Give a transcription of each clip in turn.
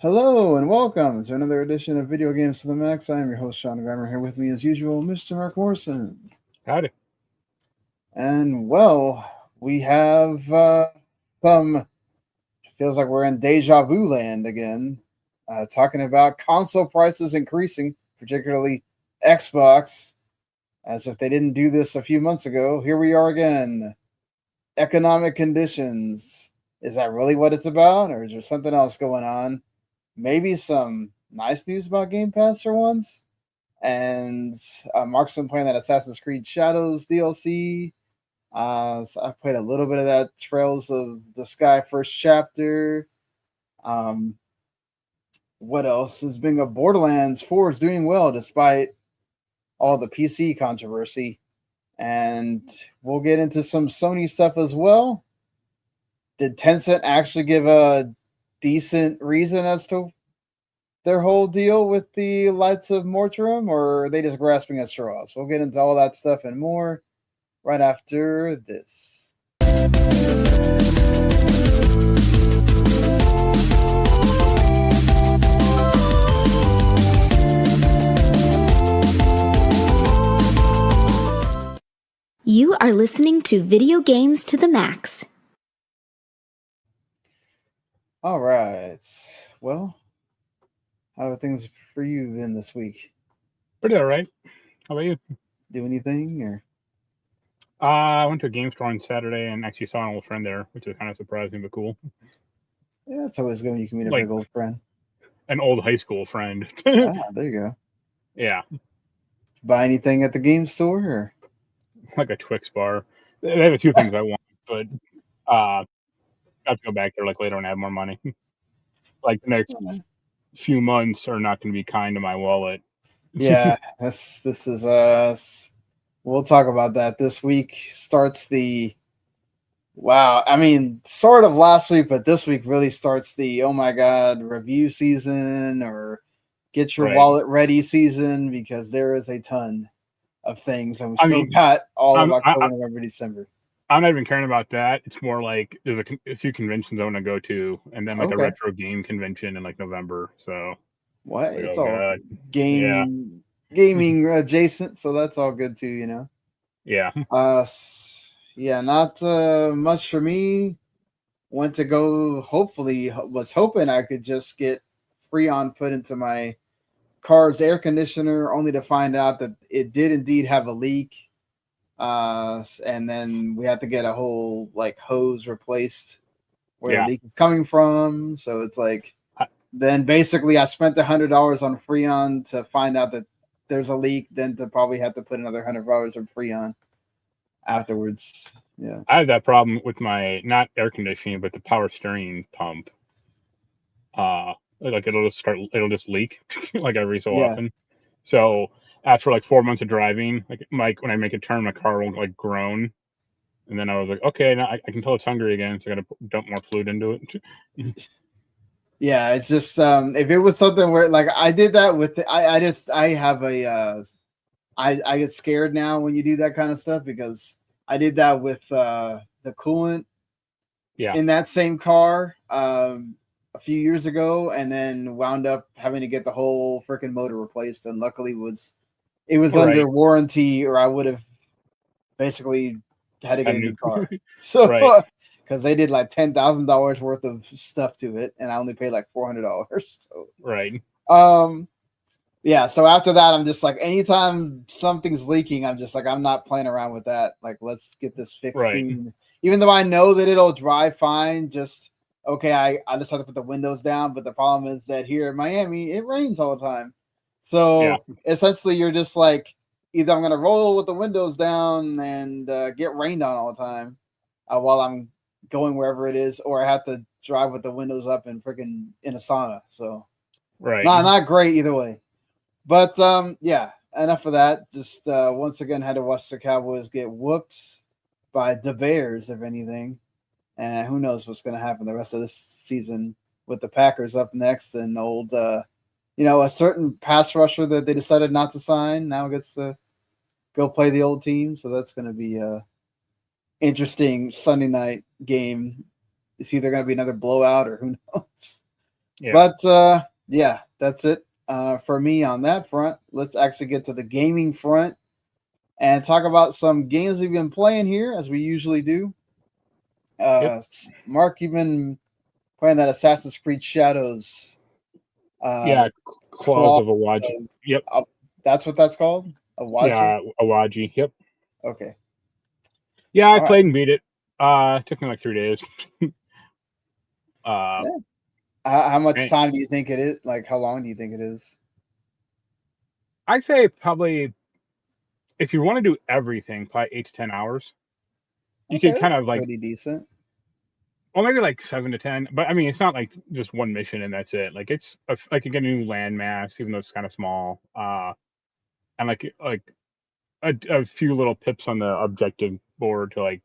Hello and welcome to another edition of Video Games to the Max. I am your host, Sean and Marc. Here with me, as usual, Mr. Mark Morrison. Howdy. And, well, we have some, feels like we're in deja vu land again, talking about console prices increasing, particularly Xbox, as if they didn't do this a few months ago. Here we are again. Economic conditions. Is that really what it's about, or is there something else going on? Maybe some nice news about Game Pass for once. And Mark's been playing that Assassin's Creed Shadows DLC. So I played a little bit of that Trails of the Sky first chapter. What else is being a Borderlands 4 is doing well despite all the PC controversy. And we'll get into some Sony stuff as well. Did Tencent actually give a decent reason as to their whole deal with the Lights of Mortrim, or are they just grasping at straws? We'll get into all that stuff and more right after this. You are listening to Video Games to the Max. All right. Well, how are things for you been this week? Pretty all right. How about you? Do anything or? I went to a game store on Saturday and actually saw an old friend there, which was kind of surprising but cool. Yeah, it's always good when you can meet a big old friend. An old high school friend. There you go. Yeah. Buy anything at the game store? Or? Like a Twix bar. They have a few things I want, but I have to go back there later when I have more money. The next few months are not going to be kind to my wallet. Yeah, this is us. We'll talk about that. This week starts the sort of last week, but this week really starts the oh my god review season or get your wallet ready season, because there is a ton of things, and we still got all of October, November, December. I'm not even caring about that. It's more like there's a few conventions I want to go to, and then a retro game convention in November. So what? It's all gaming adjacent, so that's all good too, you know. Yeah. Yeah, not much for me. Went to go. Was hoping I could just get Freon put into my car's air conditioner, only to find out that it did indeed have a leak. And then we had to get a whole hose replaced where the leak is coming from. So it's then basically I spent $100 on Freon to find out that there's a leak, then to probably have to put another $100 on Freon afterwards. Yeah, I had that problem with my not air conditioning, but the power steering pump. It'll just leak every so often. So after 4 months of driving, when I make a turn, my car won't groan. And then I was like, okay, now I can tell it's hungry again, so I got to dump more fluid into it. Yeah, it's just if it was something where I did that with I get scared now when you do that kind of stuff, because I did that with the coolant in that same car a few years ago, and then wound up having to get the whole freaking motor replaced, and luckily it was under warranty, or I would have basically had to get a new car. So because they did $10,000 worth of stuff to it, and I only paid $400. So yeah. So after that, I'm just anytime something's leaking, I'm just I'm not playing around with that. Let's get this fixed soon. Even though I know that it'll drive fine, just okay. I just have to put the windows down. But the problem is that here in Miami, it rains all the time. So essentially, you're just either I'm gonna roll with the windows down and get rained on all the time while I'm going wherever it is, or I have to drive with the windows up and freaking in a sauna. So not great either way. But yeah, enough of that. Just once again had to watch the Cowboys get whooped by the Bears, if anything. And who knows what's going to happen the rest of this season with the Packers up next, and a certain pass rusher that they decided not to sign now gets to go play the old team. So that's going to be a interesting Sunday night game. It's either going to be another blowout or who knows. But yeah, that's it for me on that front. Let's actually get to the gaming front and talk about some games we've been playing here, as we usually do. Mark, you've been playing that Assassin's Creed Shadows. Claws of Awaji. Yep. That's what that's called? Awaji? Yeah, Awaji. Yep. Okay. Yeah, I played and beat it. It took me like 3 days. Yeah. How much time do you think it is? Like, how long do you think it is? I'd say probably, if you want to do everything, probably 8 to 10 hours. You can kind of like pretty decent. Well, maybe like 7 to 10, but I mean, it's not like just one mission and that's it. Like it's like you get a new landmass, even though it's kind of small, and like a few little pips on the objective board to like,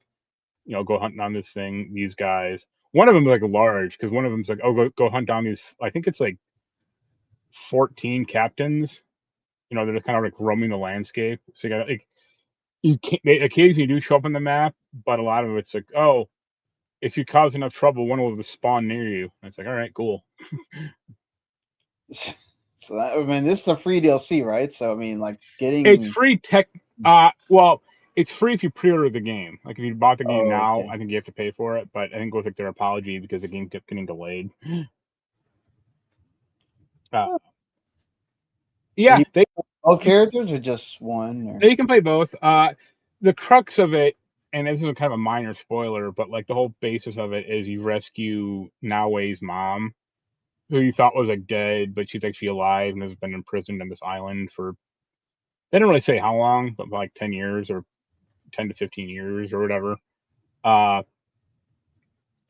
go hunting on this thing, these guys. One of them is like large because one of them's like, oh, go hunt down these. I think it's like 14 captains. They're just kind of like roaming the landscape. So you got like they occasionally do show up on the map, but a lot of it's like, oh, if you cause enough trouble, one will just spawn near you. And it's like, all right, cool. So I mean, this is a free DLC, right? So I mean, like it's free well, it's free if you pre-order the game. Like if you bought the game now, I think you have to pay for it. But I think it was like their apology because the game kept getting delayed. Yeah, they both characters or just one? Or? They can play both. The crux of it, and this is kind of a minor spoiler, but like the whole basis of it is you rescue Naoe's mom, who you thought was like dead, but she's actually alive and has been imprisoned on this island for, they don't really say how long, but like 10 years or 10 to 15 years or whatever.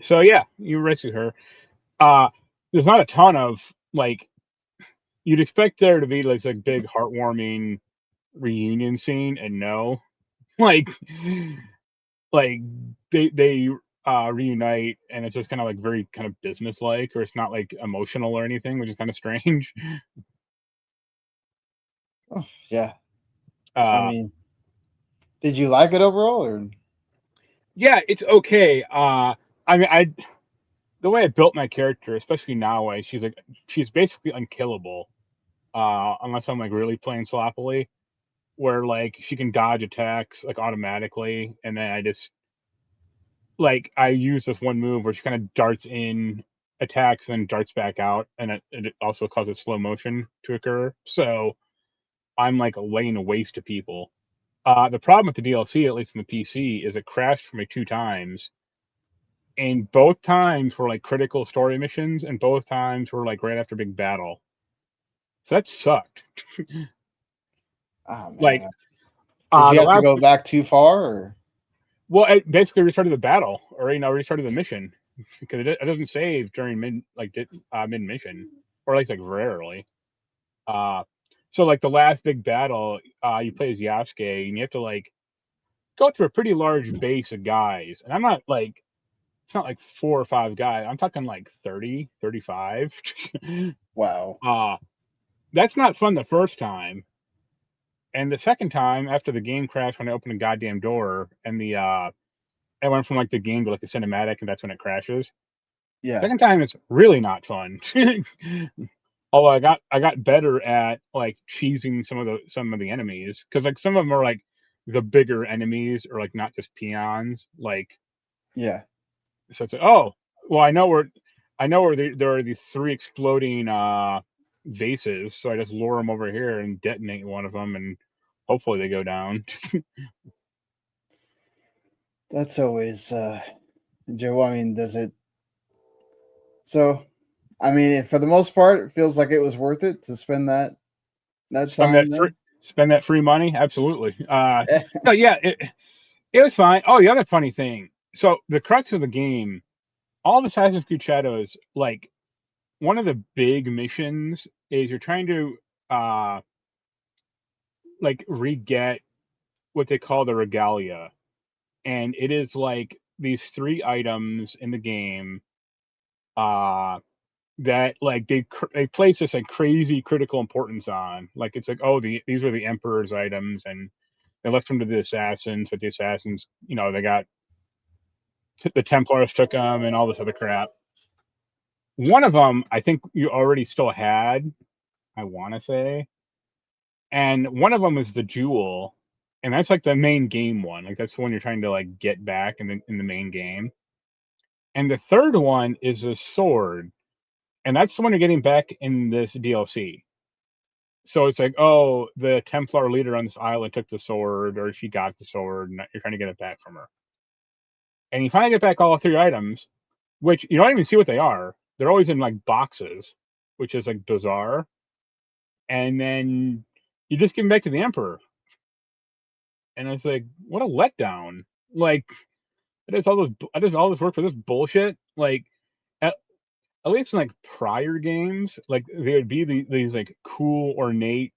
So yeah, you rescue her. There's not a ton of like, you'd expect there to be like big heartwarming reunion scene, and no, like they reunite and it's just kind of like very kind of business like, or it's not like emotional or anything, which is kind of strange. Oh, yeah. I mean, did you like it overall, or? Yeah, it's okay. I mean, the way I built my character, especially now, she's basically unkillable, unless I'm like really playing sloppily, where like she can dodge attacks like automatically, and then I just like I use this one move where she kind of darts in, attacks, and darts back out, and it also causes slow motion to occur. So I'm like laying waste to people. The problem with the DLC, at least in the PC, is it crashed for me 2 times, and both times were like critical story missions, and both times were like right after big battle. So that sucked. Oh man! Like, did you have to go back too far, or? Well, it basically restarted the battle, or restarted the mission, because it doesn't save during mid mission, or like rarely. So like the last big battle, you play as Yasuke, and you have to like go through a pretty large base of guys, and I'm not like, it's not like 4 or 5 guys. I'm talking like 30, 35. Wow. That's not fun the first time, and the second time after the game crashed when I opened a goddamn door, and I went from like the game to like the cinematic, and that's when it crashes. Yeah. Second time is really not fun. Although I got better at like cheesing some of the enemies, because like some of them are like the bigger enemies, or like not just peons. Like, yeah. So it's like, oh, well, I know where there are these 3 exploding vases, so I just lure them over here and detonate one of them, and hopefully they go down. That's always Joe. I mean, does it? So, I mean, for the most part, it feels like it was worth it to spend that time. Spend that free money, absolutely. No, yeah, it was fine. Oh, the other funny thing. So the crux of the game, all of Assassin's Creed Shadows, like one of the big missions is you're trying to like re-get what they call the regalia, and it is like these 3 items in the game that like they place this like crazy critical importance on. Like it's like, oh, these are the Emperor's items, and they left them to the assassins, but the assassins, they got the Templars took them and all this other crap. One of them, I think you already still had, I want to say. And one of them is the Jewel. And that's like the main game one. Like that's the one you're trying to like get back in the main game. And the third one is a sword. And that's the one you're getting back in this DLC. So it's like, oh, the Templar leader on this island took the sword, or she got the sword, and you're trying to get it back from her. And you finally get back all 3 items, which you don't even see what they are. They're always in like boxes, which is like bizarre. And then you just give them back to the Emperor. And it's like, what a letdown. Like, I did all this work for this bullshit. Like, at least in like prior games, like there would be these like cool, ornate,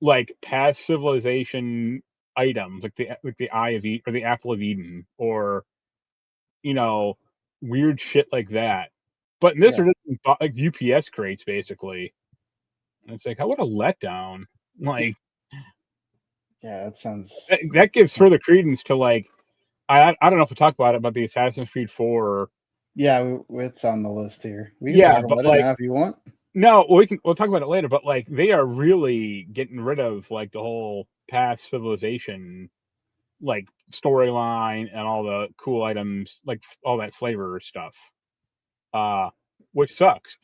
like past civilization items, like the Eye of Eden or the Apple of Eden, or weird shit like that. But in this, are just like UPS crates basically. And it's like, what a letdown. Like, yeah, that sounds that gives further credence to like, I don't know if we talk about it, but the Assassin's Creed 4. Yeah, it's on the list here. We can talk about it now if you want. No, we'll talk about it later. But like, they are really getting rid of like the whole past civilization, like storyline and all the cool items, like all that flavor stuff. Which sucks.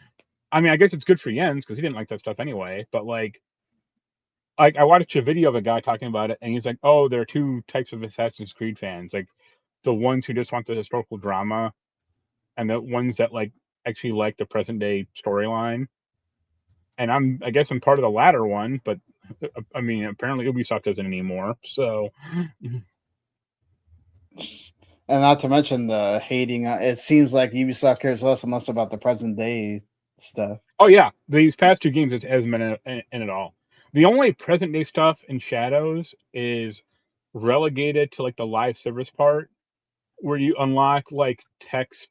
I mean, I guess it's good for Jens because he didn't like that stuff anyway. But like I watched a video of a guy talking about it, and he's like, "Oh, there are 2 types of Assassin's Creed fans. Like the ones who just want the historical drama, and the ones that like actually like the present day storyline." And I guess I'm part of the latter one, but I mean, apparently Ubisoft doesn't anymore. So, and not to mention the hating. It seems like Ubisoft cares less and less about the present day stuff. Oh yeah, these past 2 games, it hasn't been in at all. The only present day stuff in Shadows is relegated to like the live service part, where you unlock like text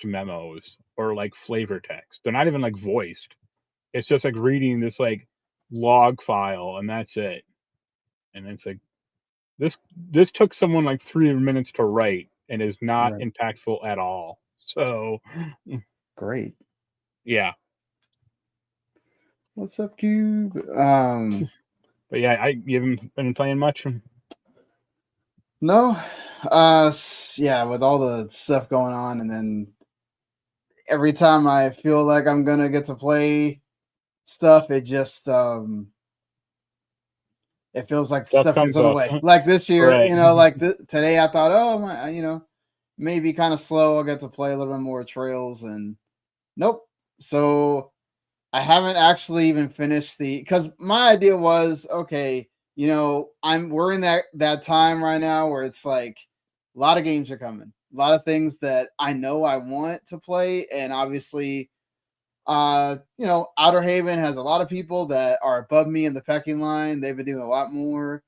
memos or like flavor text. They're not even like voiced. It's just like reading this like log file, and that's it. And it's like this took someone like 3 minutes to write and is not impactful at all. So great. Yeah. What's up, Cube? But yeah, you haven't been playing much? No. Yeah, with all the stuff going on, and then every time I feel like I'm gonna get to play stuff, it just it feels like stuff gets in the way. Like this year, like today I thought, oh, maybe kind of slow. I'll get to play a little bit more Trails, and nope. So I haven't actually even finished because my idea was, okay, we're in that time right now where it's like a lot of games are coming, a lot of things that I know I want to play, and obviously, Outer Haven has a lot of people that are above me in the pecking line. They've been doing a lot more,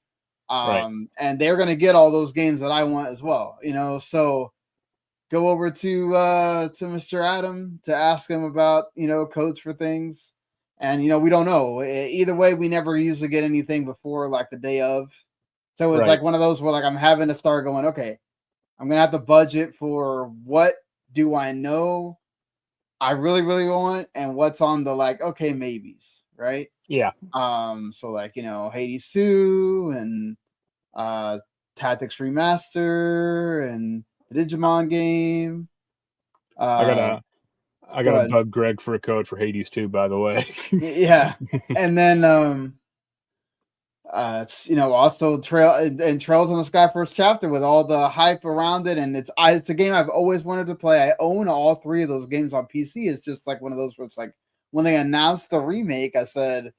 and they're going to get all those games that I want as well. So go over to Mr. Adam to ask him about codes for things, and we don't know. Either way, we never usually get anything before like the day of. So it's like one of those where like I'm having to start going, okay, I'm gonna have to budget for what do I know I really, really want, and what's on the like, okay, maybes, right? Yeah. So like, Hades 2 and Tactics Remaster and the Digimon game. I gotta bug Greg for a code for Hades 2, by the way. Yeah. And then it's also Trails in the Sky first chapter with all the hype around it, and it's a game I've always wanted to play. I own all 3 of those games on PC. It's just like one of those where it's like when they announced the remake, I said,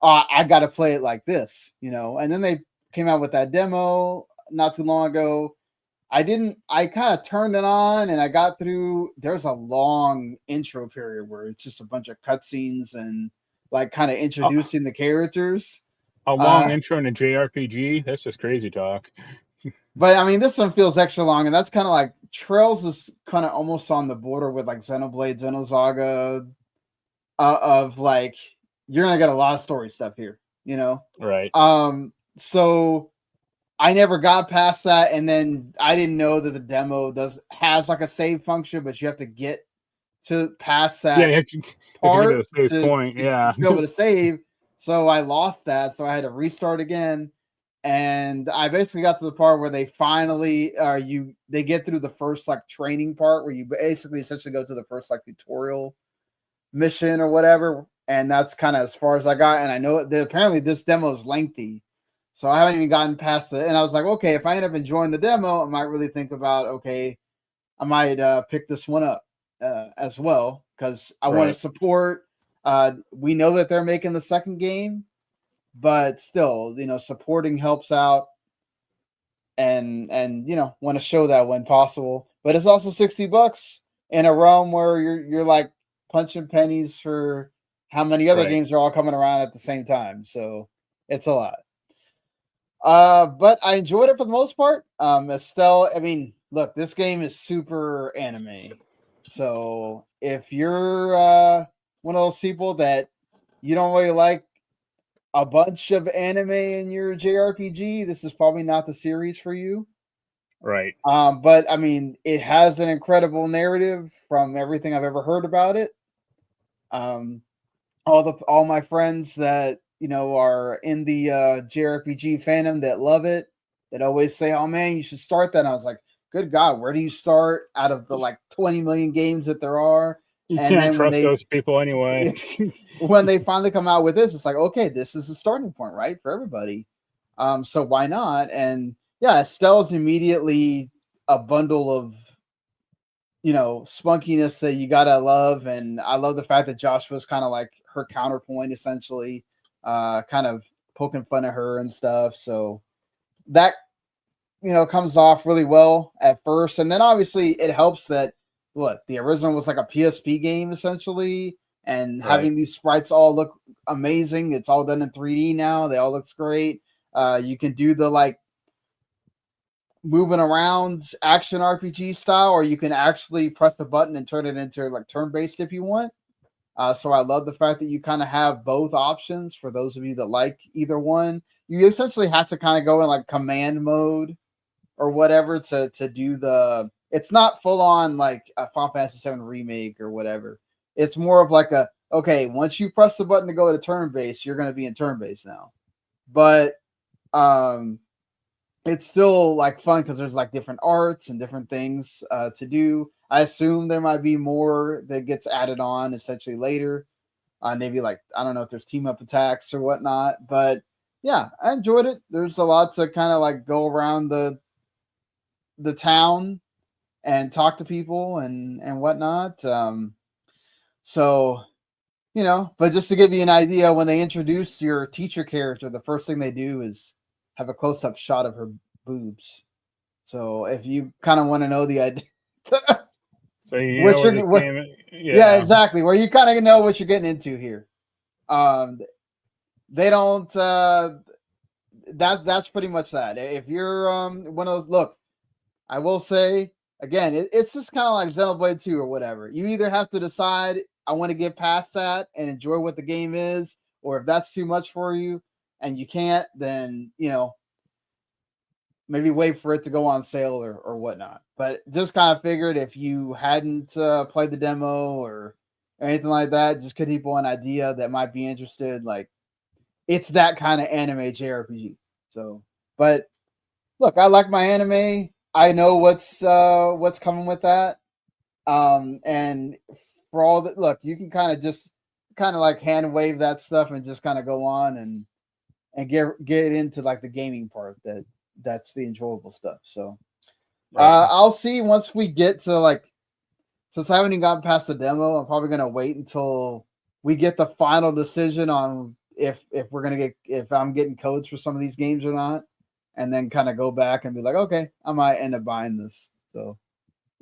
I got to play it like this, and then they came out with that demo not too long ago. I kind of turned it on and I got through. There's a long intro period where it's just a bunch of cutscenes and like kind of introducing the characters. A long intro in a JRPG? That's just crazy talk. But I mean, this one feels extra long, and that's kind of like Trails is kind of almost on the border with like Xenoblade, Xenosaga, of like you're gonna get a lot of story stuff here, Right. So I never got past that, and then I didn't know that the demo has like a save function, but you have to get to past that you have to get to the save point, to be able to save. So I lost that, so I had to restart again. And I basically got to the part where they finally they get through the first like training part where you basically essentially go to the first like tutorial mission or whatever, and that's kind of as far as I got. And I know that apparently this demo is lengthy, so I haven't even gotten past it. And I was like, okay, if I end up enjoying the demo, I might really think about, okay, I might pick this one up as well, because I want to support. We know that they're making the second game, but still, supporting helps out, and want to show that when possible. But it's also $60 in a realm where you're like punching pennies for how many other games are all coming around at the same time. So it's a lot. But I enjoyed it for the most part. Estelle, I mean, look, this game is super anime. So if you're one of those people that you don't really like a bunch of anime in your JRPG, this is probably not the series for you. Right. But I mean, it has an incredible narrative from everything I've ever heard about it. All my friends that are in the JRPG fandom that love it, that always say, "Oh man, you should start that." And I was like, "Good God, where do you start out of the like 20 million games that there are?" You can't trust those people anyway. When they finally come out with this, it's like, okay, this is the starting point, right, for everybody. So why not? And yeah, Estelle's immediately a bundle of spunkiness that you gotta love. And I love the fact that Joshua's kind of like her counterpoint, essentially, kind of poking fun at her and stuff. So that comes off really well at first, and then obviously it helps that the original was like a PSP game essentially, and having these sprites all look amazing. It's all done in 3D now. They all looks great. You can do the like moving around action RPG style, or you can actually press the button and turn it into like turn-based if you want. So I love the fact that you kind of have both options for those of you that like either one. You essentially have to kind of go in like command mode or whatever to do the. It's not full on like a Final Fantasy VII remake or whatever. It's more of like okay, once you press the button to go to turn-based, you're going to be in turn-based now. But it's still like fun because there's like different arts and different things to do. I assume there might be more that gets added on essentially later. Maybe like, I don't know if there's team up attacks or whatnot, but yeah, I enjoyed it. There's a lot to kind of like go around the town and talk to people and whatnot. So, but just to give you an idea, when they introduce your teacher character, the first thing they do is have a close-up shot of her boobs. So if you kind of want to know the idea, so yeah, exactly, where you kind of know what you're getting into here. They don't. That's pretty much that. If you're one of those, look, I will say again, it's just kind of like Xenoblade 2 or whatever. You either have to decide, I want to get past that and enjoy what the game is, or if that's too much for you and you can't, then maybe wait for it to go on sale or whatnot. But just kind of figured if you hadn't played the demo or anything like that, just give people an idea that might be interested. Like, it's that kind of anime JRPG. So, but look, I like my anime. I know what's coming with that. And for all that, look, you can kind of like hand wave that stuff and just kind of go on and get into like the gaming part that's the enjoyable stuff. So I'll see once we get to like, since I haven't even gotten past the demo, I'm probably gonna wait until we get the final decision on if I'm getting codes for some of these games or not, and then kind of go back and be like, okay, I might end up buying this. So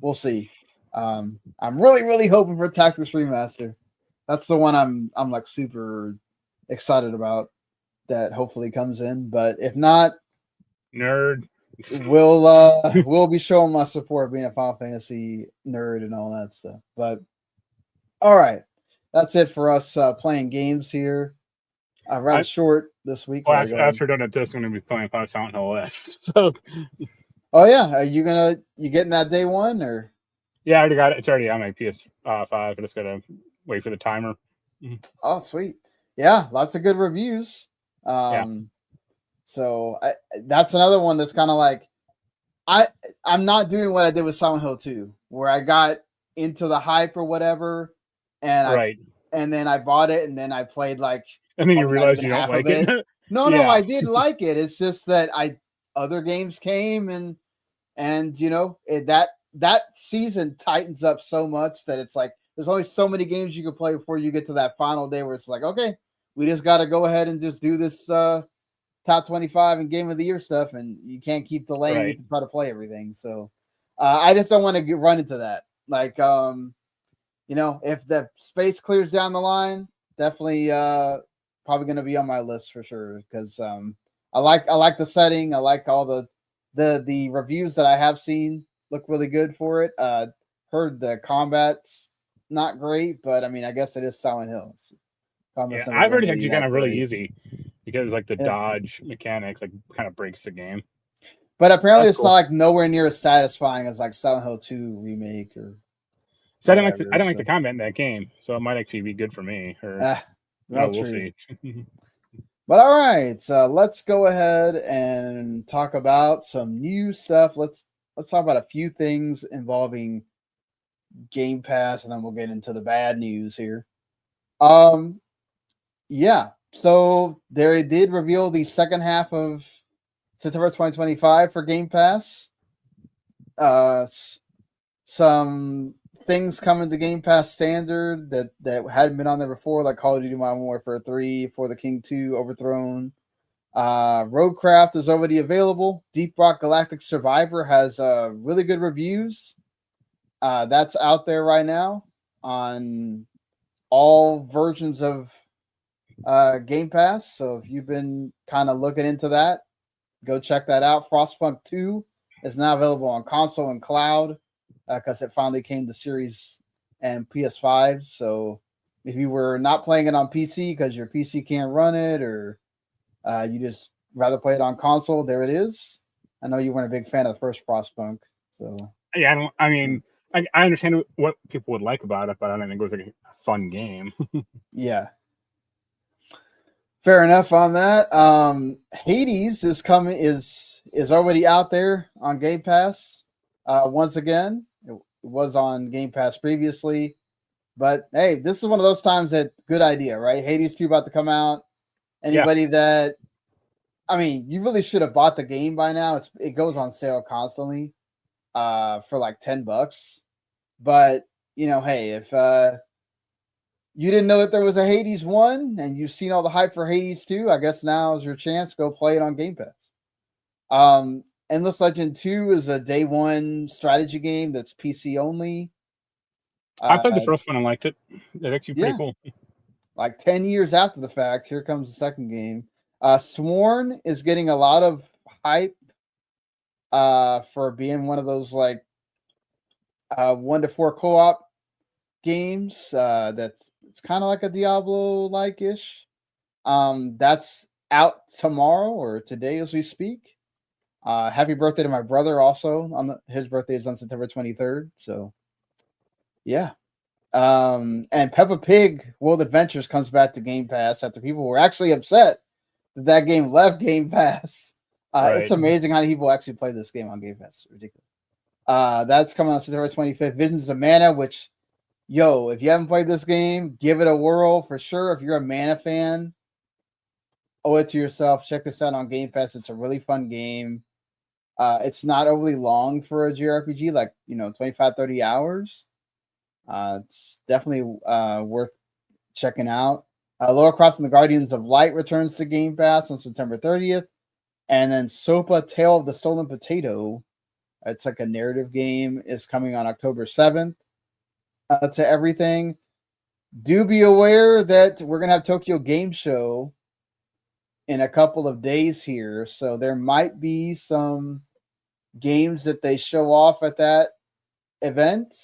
we'll see. I'm really, really hoping for Tactics Remaster. That's the one I'm like super excited about, that hopefully comes in. But if not, nerd, we'll be showing my support, being a Final Fantasy nerd and all that stuff. But all right, that's it for us playing games here. I read short this week. Well, after done it, this I'm going to be playing Silent Hill left. So. Oh yeah, are you getting that day one or? Yeah, I already got it. It's already on my PS5. I just gotta wait for the timer. Oh, sweet. Yeah, lots of good reviews. Yeah. So that's another one that's kind of like I'm not doing what I did with Silent Hill 2, where I got into the hype or whatever, and then I bought it and then I played like. And then you realize you don't like it. No, I did like it. It's just that other games came and that season tightens up so much that it's like there's only so many games you can play before you get to that final day where it's like, okay, we just got to go ahead and just do this top 25 and game of the year stuff, and you can't keep delaying it to try to play everything. So I just don't want to run into that. Like, if the space clears down the line, definitely probably going to be on my list for sure because I like the setting. I like all the reviews that I have seen look really good for it. Heard the combat's not great, but I mean, I guess it is Silent Hill. I've heard it's actually kind of really easy because like the dodge mechanics like kind of breaks the game. But apparently it's not like nowhere near as satisfying as like Silent Hill 2 remake or. So I don't like the combat in that game, so it might actually be good for me. Or we'll see. But all right, so let's go ahead and talk about some new stuff. Let's talk about a few things involving Game Pass, and then we'll get into the bad news here. Yeah. So they did reveal the second half of September 2025 for Game Pass. Some things coming to Game Pass standard that hadn't been on there before, like Call of Duty Modern Warfare 3, For the King 2, Overthrown. Roadcraft is already available. Deep Rock Galactic Survivor has really good reviews. That's out there right now on all versions of Game Pass. So if you've been kind of looking into that, go check that out. Frostpunk 2 is now available on console and cloud because it finally came to Series and PS5. So if you were not playing it on PC because your PC can't run it, or you just rather play it on console, there it is. I know you weren't a big fan of the first Frostpunk, so yeah, I understand what people would like about it, but I don't think it was like a fun game. Yeah. Fair enough on that. Hades is already out there on Game Pass. Once again, it was on Game Pass previously, but hey, this is one of those times that good idea, right? Hades 2 about to come out. Anybody that, I mean, you really should have bought the game by now. It goes on sale constantly, for like $10. But hey, if you didn't know that there was a Hades 1 and you've seen all the hype for Hades 2, I guess now is your chance. Go play it on Game Pass. Endless Legend 2 is a day one strategy game that's PC only. I played the first one and liked it. It's actually pretty cool. Like 10 years after the fact, here comes the second game. Sworn is getting a lot of hype for being one of those like 1 to 4 co-op games. It's kind of like a Diablo like ish. That's out tomorrow or today as we speak. Happy birthday to my brother also. His birthday is on September 23rd. So yeah. And Peppa Pig World Adventures comes back to Game Pass after people were actually upset that game left Game Pass. It's amazing how people actually play this game on Game Pass. It's ridiculous. That's coming on September 25th. Visions of Mana, which, if you haven't played this game, give it a whirl for sure. If you're a Mana fan, owe it to yourself. Check this out on Game Pass. It's a really fun game. It's not overly long for a JRPG, like 25, 30 hours. It's definitely worth checking out. Lara Croft and the Guardians of Light returns to Game Pass on September 30th. And then Sopa Tale of the Stolen Potato, it's like a narrative game, is coming on October 7th to everything. Do be aware that we're going to have Tokyo Game Show in a couple of days here. So there might be some games that they show off at that event,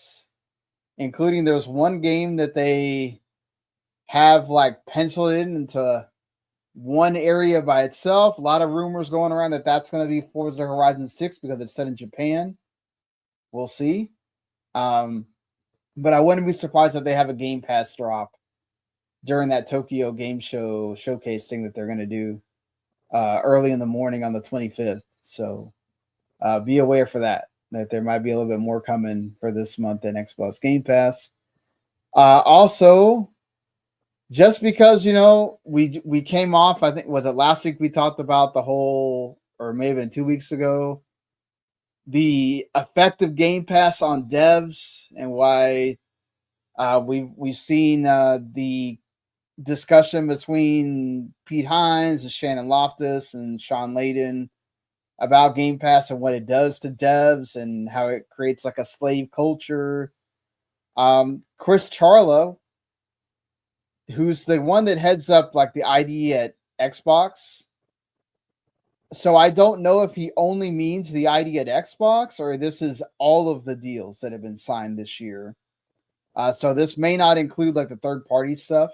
including there's one game that they have like penciled in into one area by itself. A lot of rumors going around that that's going to be Forza Horizon 6 because it's set in Japan. We'll see. But I wouldn't be surprised if they have a Game Pass drop during that Tokyo Game Show showcase thing that they're going to do early in the morning on the 25th. So be aware for that there might be a little bit more coming for this month in Xbox Game Pass. Also, just because, we came off, I think, was it last week we talked about the whole, or maybe 2 weeks ago, the effect of Game Pass on devs and why we've seen the discussion between Pete Hines and Shannon Loftus and Sean Layden about Game Pass and what it does to devs and how it creates like a slave culture. Chris Charlo, who's the one that heads up like the ID at Xbox. So I don't know if he only means the ID at Xbox or this is all of the deals that have been signed this year. So this may not include like the third party stuff.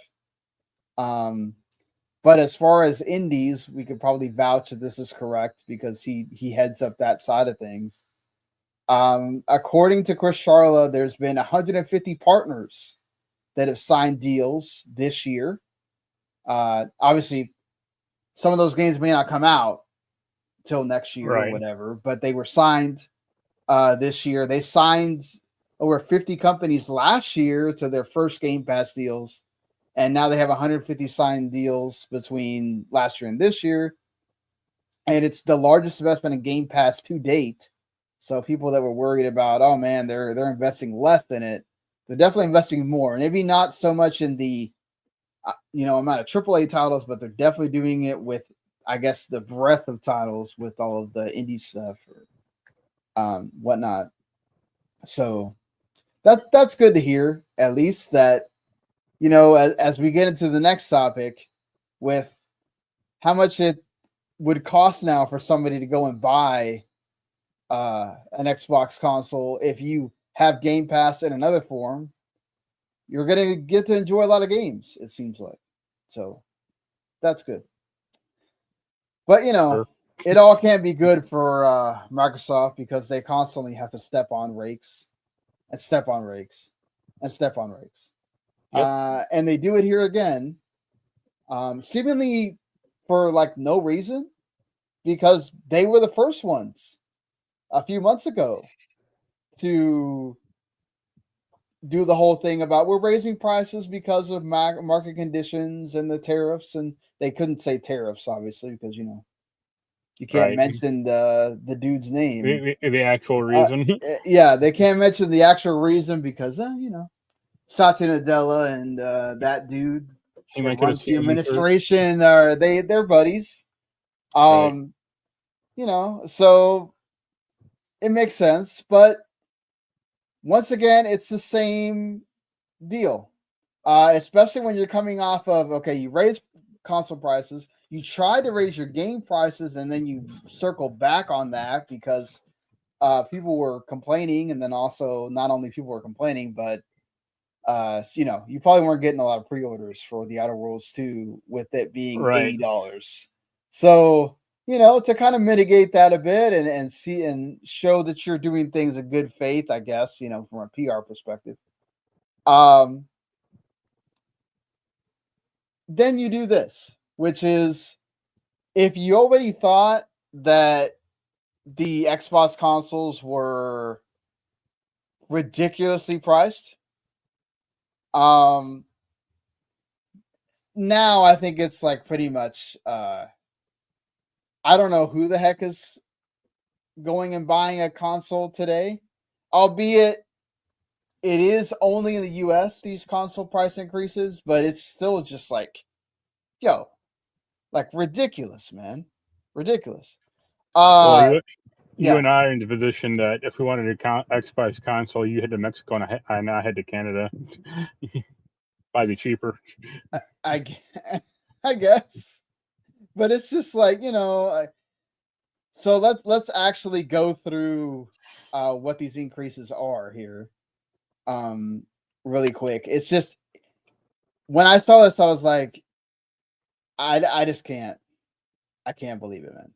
But as far as indies, we could probably vouch that this is correct because he heads up that side of things. According to Chris Charla, there's been 150 partners that have signed deals this year. Obviously, some of those games may not come out till next year or whatever, but they were signed this year. They signed over 50 companies last year to their first Game Pass deals. And now they have 150 signed deals between last year and this year. And it's the largest investment in Game Pass to date. So people that were worried about, oh man, they're investing less than it, they're definitely investing more. Maybe not so much in the amount of AAA titles, but they're definitely doing it with, I guess, the breadth of titles with all of the indie stuff or whatnot. So that's good to hear, at least that. As we get into the next topic with how much it would cost now for somebody to go and buy an Xbox console, if you have Game Pass in another form, you're going to get to enjoy a lot of games, it seems like. So that's good. But, it all can't be good for Microsoft because they constantly have to step on rakes and step on rakes and step on rakes. Yep. And they do it here again, seemingly for like no reason, because they were the first ones a few months ago to do the whole thing about we're raising prices because of market conditions and the tariffs. And they couldn't say tariffs, obviously, because, you can't mention the dude's name. The actual reason. Yeah, they can't mention the actual reason because, Satya Nadella and that dude that runs the administration are they're buddies. So it makes sense, but once again, it's the same deal. Especially when you're coming off of you raise console prices, you try to raise your game prices, and then you circle back on that because people were complaining, and then also not only people were complaining, but you probably weren't getting a lot of pre-orders for the Outer Worlds 2 with it being $80. So, to kind of mitigate that a bit and see and show that you're doing things in good faith, I guess, from a PR perspective. Then you do this, which is if you already thought that the Xbox consoles were ridiculously priced, now I think it's like pretty much I don't know who the heck is going and buying a console today, albeit it is only in the US these console price increases, but it's still just like ridiculous, man. Ridiculous. You and I are in the position that if we wanted a Xbox console, you head to Mexico and I head to Canada. Might be cheaper. I guess, but it's just like so let's actually go through what these increases are here, really quick. It's just when I saw this, I was like, I just can't. I can't believe it, man.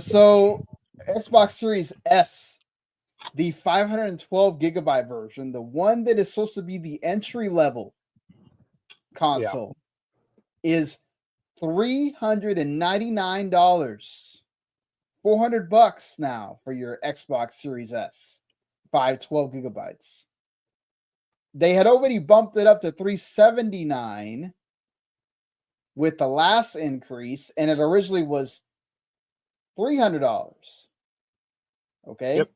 So Xbox Series S, the 512 gigabyte version, the one that is supposed to be the entry level console, is $399. $400 now for your Xbox Series S, 512 gigabytes. They had already bumped it up to $379 with the last increase, and it originally was $300. Okay. Yep.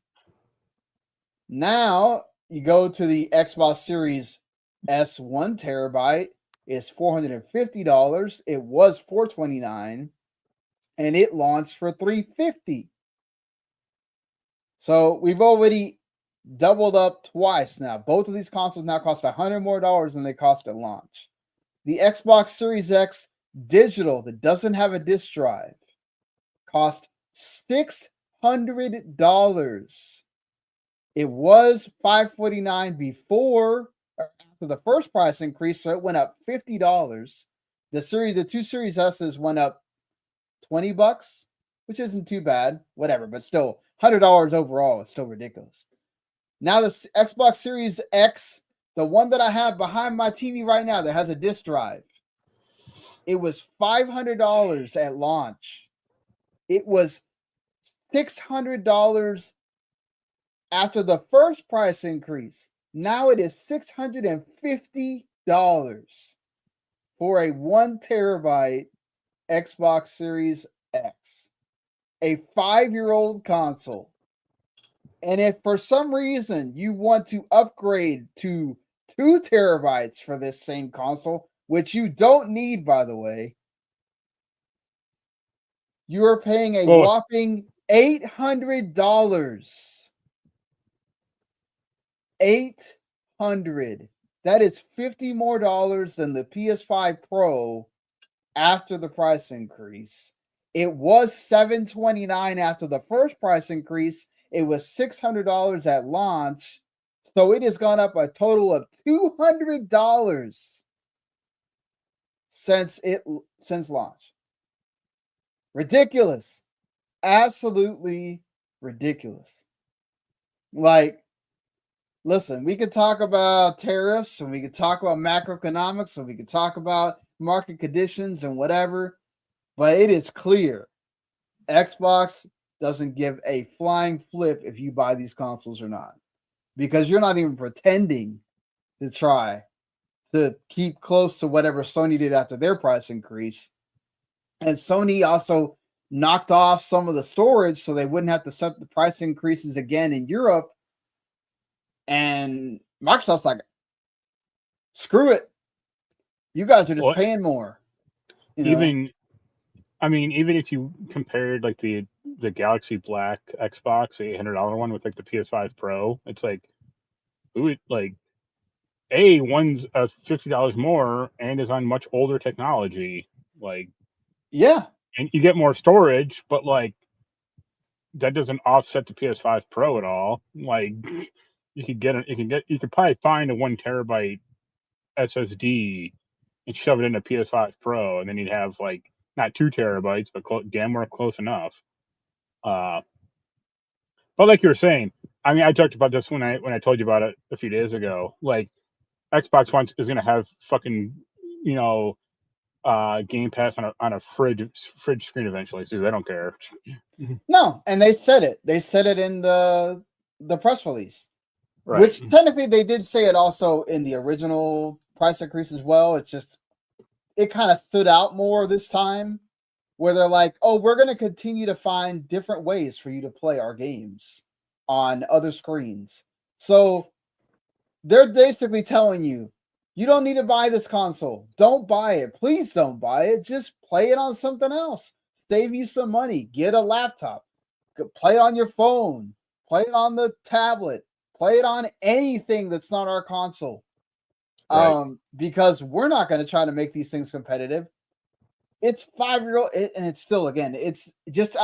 Now you go to the Xbox Series S 1 terabyte, it's $450. It was $429, and it launched for $350. So we've already doubled up twice now. Both of these consoles now cost $100 more than they cost at launch. The Xbox Series X digital that doesn't have a disc drive cost $600. It was $549 before or after the first price increase, so it went up $50. The two Series S's went up $20, which isn't too bad, whatever, but still $100 overall is still ridiculous. Now the Xbox Series X, the one that I have behind my TV right now that has a disc drive, it was $500 at launch. It was $600 after the first price increase. Now it is $650 for a 1 terabyte Xbox Series X, a 5-year-old console. And if for some reason you want to upgrade to 2 terabytes for this same console, which you don't need, by the way, you are paying a whopping $800. $800. That is $50 more than the PS5 Pro after the price increase. It was $729 after the first price increase. It was $600 at launch. So it has gone up a total of $200 since launch. Ridiculous. Absolutely ridiculous. Like, listen, we could talk about tariffs and we could talk about macroeconomics and we could talk about market conditions and whatever, but it is clear Xbox doesn't give a flying flip if you buy these consoles or not, because you're not even pretending to try to keep close to whatever Sony did after their price increase. And Sony also knocked off some of the storage so they wouldn't have to set the price increases again in Europe. And Microsoft's like, screw it. You guys are just paying more. Even if you compared like the Galaxy Black Xbox, the $800 one with like the PS5 Pro, it's like, one's $50 more and is on much older technology. Like, yeah, and you get more storage, but like that doesn't offset the PS5 Pro at all. Like, you could probably find a 1 terabyte SSD and shove it in a PS5 Pro, and then you'd have like not 2 terabytes, but damn near close enough. But like you were saying, I mean, I talked about this when I told you about it a few days ago. Like, Xbox One is going to have fucking, Game Pass on a fridge screen eventually, so they don't care. No, and they said it. They said it in the press release, right. Which technically they did say it also in the original price increase as well. It's just it kind of stood out more this time, where they're like, "Oh, we're going to continue to find different ways for you to play our games on other screens." So they're basically telling you, you don't need to buy this console. Don't buy it. Please don't buy it. Just play it on something else. Save you some money. Get a laptop. Play it on your phone. Play it on the tablet. Play it on anything that's not our console. Right. Because we're not going to try to make these things competitive. It's 5-year-old, and it's still, again, it's just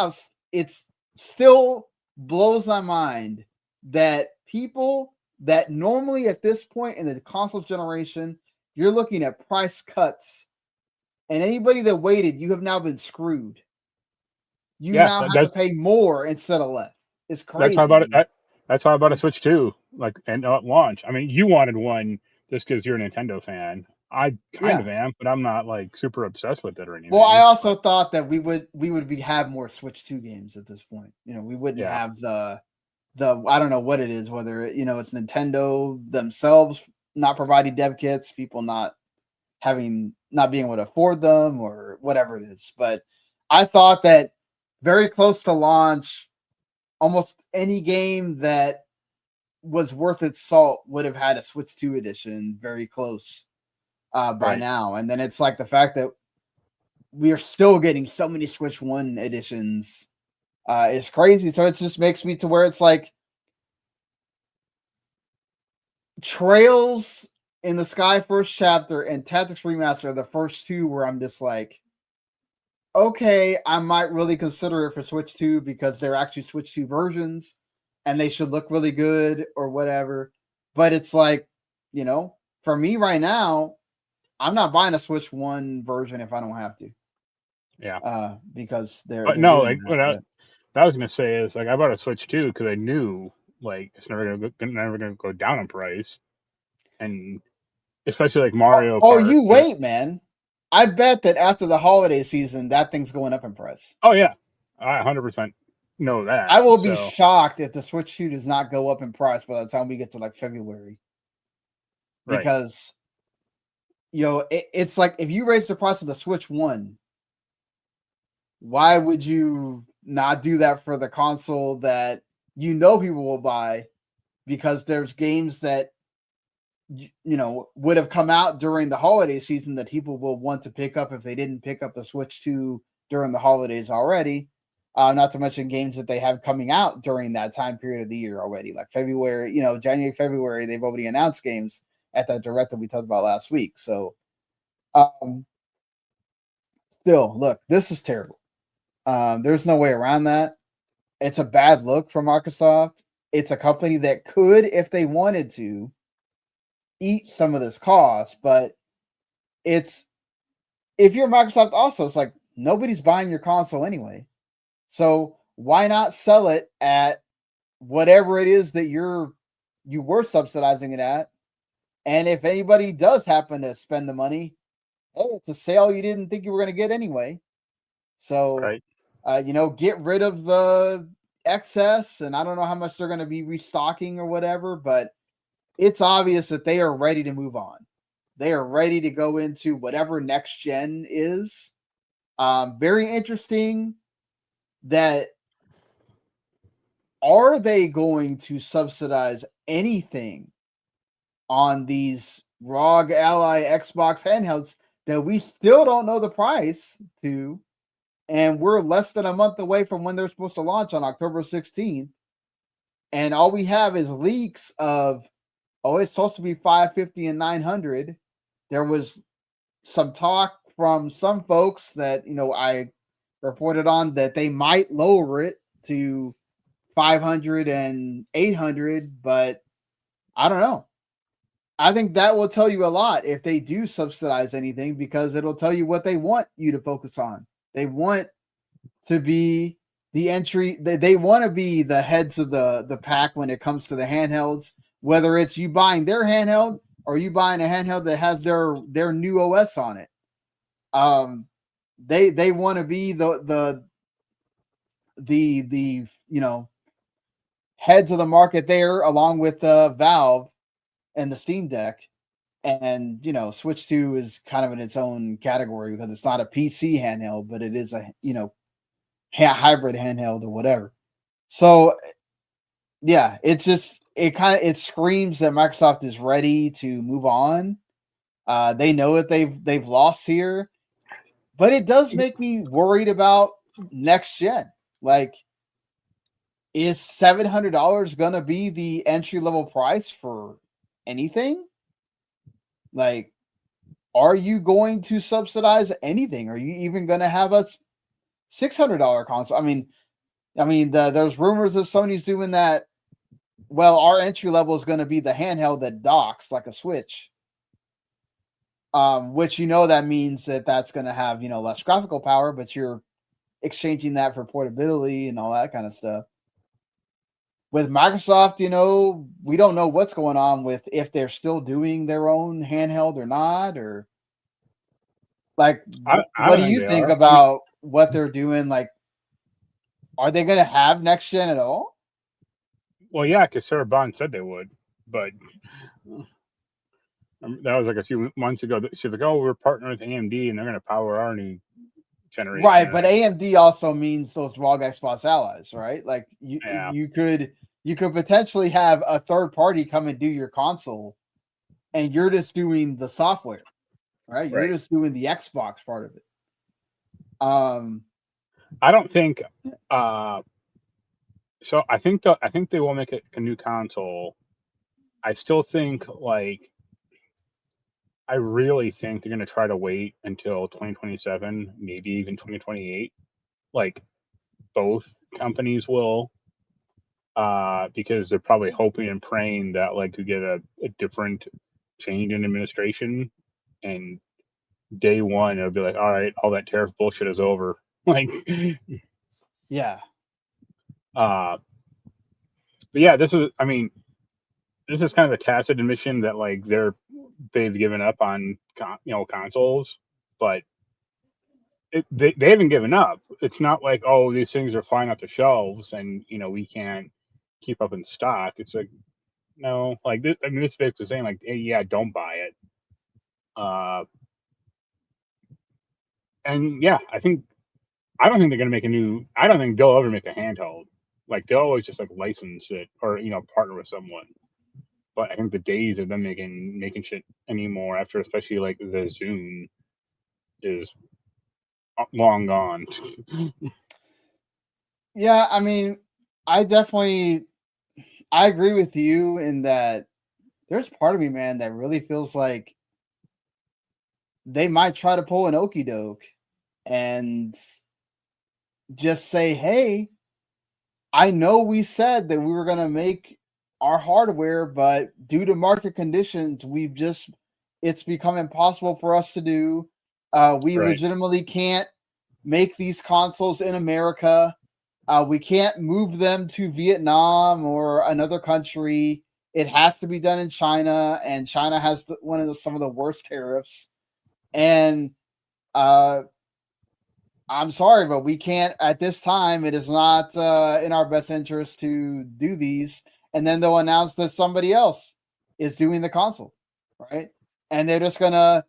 it's still blows my mind that people that normally at this point in the console generation, you're looking at price cuts And anybody that waited, you have now been screwed. You now have to pay more instead of less. It's crazy. That's why I bought a Switch 2, like, and at launch. I mean, you wanted one just because you're a Nintendo fan. I kind of am, but I'm not like super obsessed with it or anything. Well, I also thought that we would have more Switch 2 games at this point. We wouldn't have the I don't know what it is, whether it's Nintendo themselves not providing dev kits, people not being able to afford them or whatever it is. But I thought that very close to launch, almost any game that was worth its salt would have had a Switch 2 edition very close by now. And then it's like the fact that we are still getting so many Switch 1 editions is crazy. So it just makes me to where it's like Trails in the Sky first chapter and Tactics Remaster are the first two where I'm just like, okay, I might really consider it for Switch 2 because they're actually Switch 2 versions and they should look really good or whatever. But it's like, for me right now, I'm not buying a Switch 1 version if I don't have to. Yeah. Because they're no, like what I was gonna say is like I bought a Switch 2 because I knew like it's never gonna go down in price, and especially like Mario. Kart, you wait, man. I bet that after the holiday season, that thing's going up in price. Oh yeah, I 100% know that. I will be shocked if the Switch 2 does not go up in price by the time we get to like February, because it's like if you raise the price of the Switch 1, why would you not do that for the console that people will buy? Because there's games that would have come out during the holiday season that people will want to pick up if they didn't pick up the Switch 2 during the holidays already. Not to mention games that they have coming out during that time period of the year already, like February, January, February, they've already announced games at that direct that we talked about last week. So, still, look, this is terrible. There's no way around that. It's a bad look for Microsoft. It's a company that could, if they wanted to, eat some of this cost, but if you're Microsoft also, it's like nobody's buying your console anyway. So why not sell it at whatever it is that you were subsidizing it at? And if anybody does happen to spend the money, hey, it's a sale you didn't think you were going to get anyway. So, get rid of the excess, and I don't know how much they're going to be restocking or whatever, but it's obvious that they are ready to move on. They are ready to go into whatever next gen is. Very interesting that are they going to subsidize anything on these ROG Ally Xbox handhelds that we still don't know the price to, and we're less than a month away from when they're supposed to launch on October 16th. And all we have is leaks of, it's supposed to be 550 and 900. There was some talk from some folks that, I reported on that they might lower it to 500 and 800, but I don't know. I think that will tell you a lot if they do subsidize anything, because it'll tell you what they want you to focus on. They want to be the entry. They want to be the heads of the pack when it comes to the handhelds, whether it's you buying their handheld or you buying a handheld that has their new OS on it. They want to be the heads of the market there, along with Valve and the Steam Deck. And Switch 2 is kind of in its own category because it's not a PC handheld, but it is a hybrid handheld or whatever. So yeah, it's just it screams that Microsoft is ready to move on. They know that they've lost here, but it does make me worried about next gen. Like, is $700 gonna be the entry level price for anything? Like, are you going to subsidize anything? Are you even gonna have a $600 console? I mean, there's rumors that Sony's doing that. Well, our entry level is going to be the handheld that docks like a Switch. Which that means that's going to have less graphical power, but you're exchanging that for portability and all that kind of stuff. With Microsoft, we don't know what's going on with if they're still doing their own handheld or not, or like what do you think about what they're doing? Like, are they going to have next gen at all? Well, yeah, because Sarah Bond said they would, but that was like a few months ago. She's like, "Oh, we're partnering with AMD, and they're going to power our new generation." Right, but AMD also means those ROG Xbox allies, right? Like you could potentially have a third party come and do your console, and you're just doing the software, right? You're just doing the Xbox part of it. I don't think. So I think they will make a new console. I still think I really think they're going to try to wait until 2027, maybe even 2028. Like both companies will, because they're probably hoping and praying that you get a different change in administration, and day one it'll be like, all right, all that tariff bullshit is over. Yeah. But yeah, this is kind of a tacit admission that they've given up on consoles, but they haven't given up. It's not like, oh, these things are flying off the shelves and we can't keep up in stock. It's like, no, this is basically saying hey, yeah, don't buy it. And yeah, I don't think they're gonna make I don't think they'll ever make a handheld. They'll always just license it or partner with someone. But I think the days of them making shit anymore, after especially the Zune, is long gone. Yeah, I mean, I agree with you in that there's part of me, man, that really feels like they might try to pull an okey doke and just say, hey, I know we said that we were going to make our hardware, but due to market conditions, it's become impossible for us to do. We legitimately can't make these consoles in America. We can't move them to Vietnam or another country. It has to be done in China, and China has some of the worst tariffs. And I'm sorry, but we can't at this time. It is not in our best interest to do these. And then they'll announce that somebody else is doing the console, right? And they're just gonna.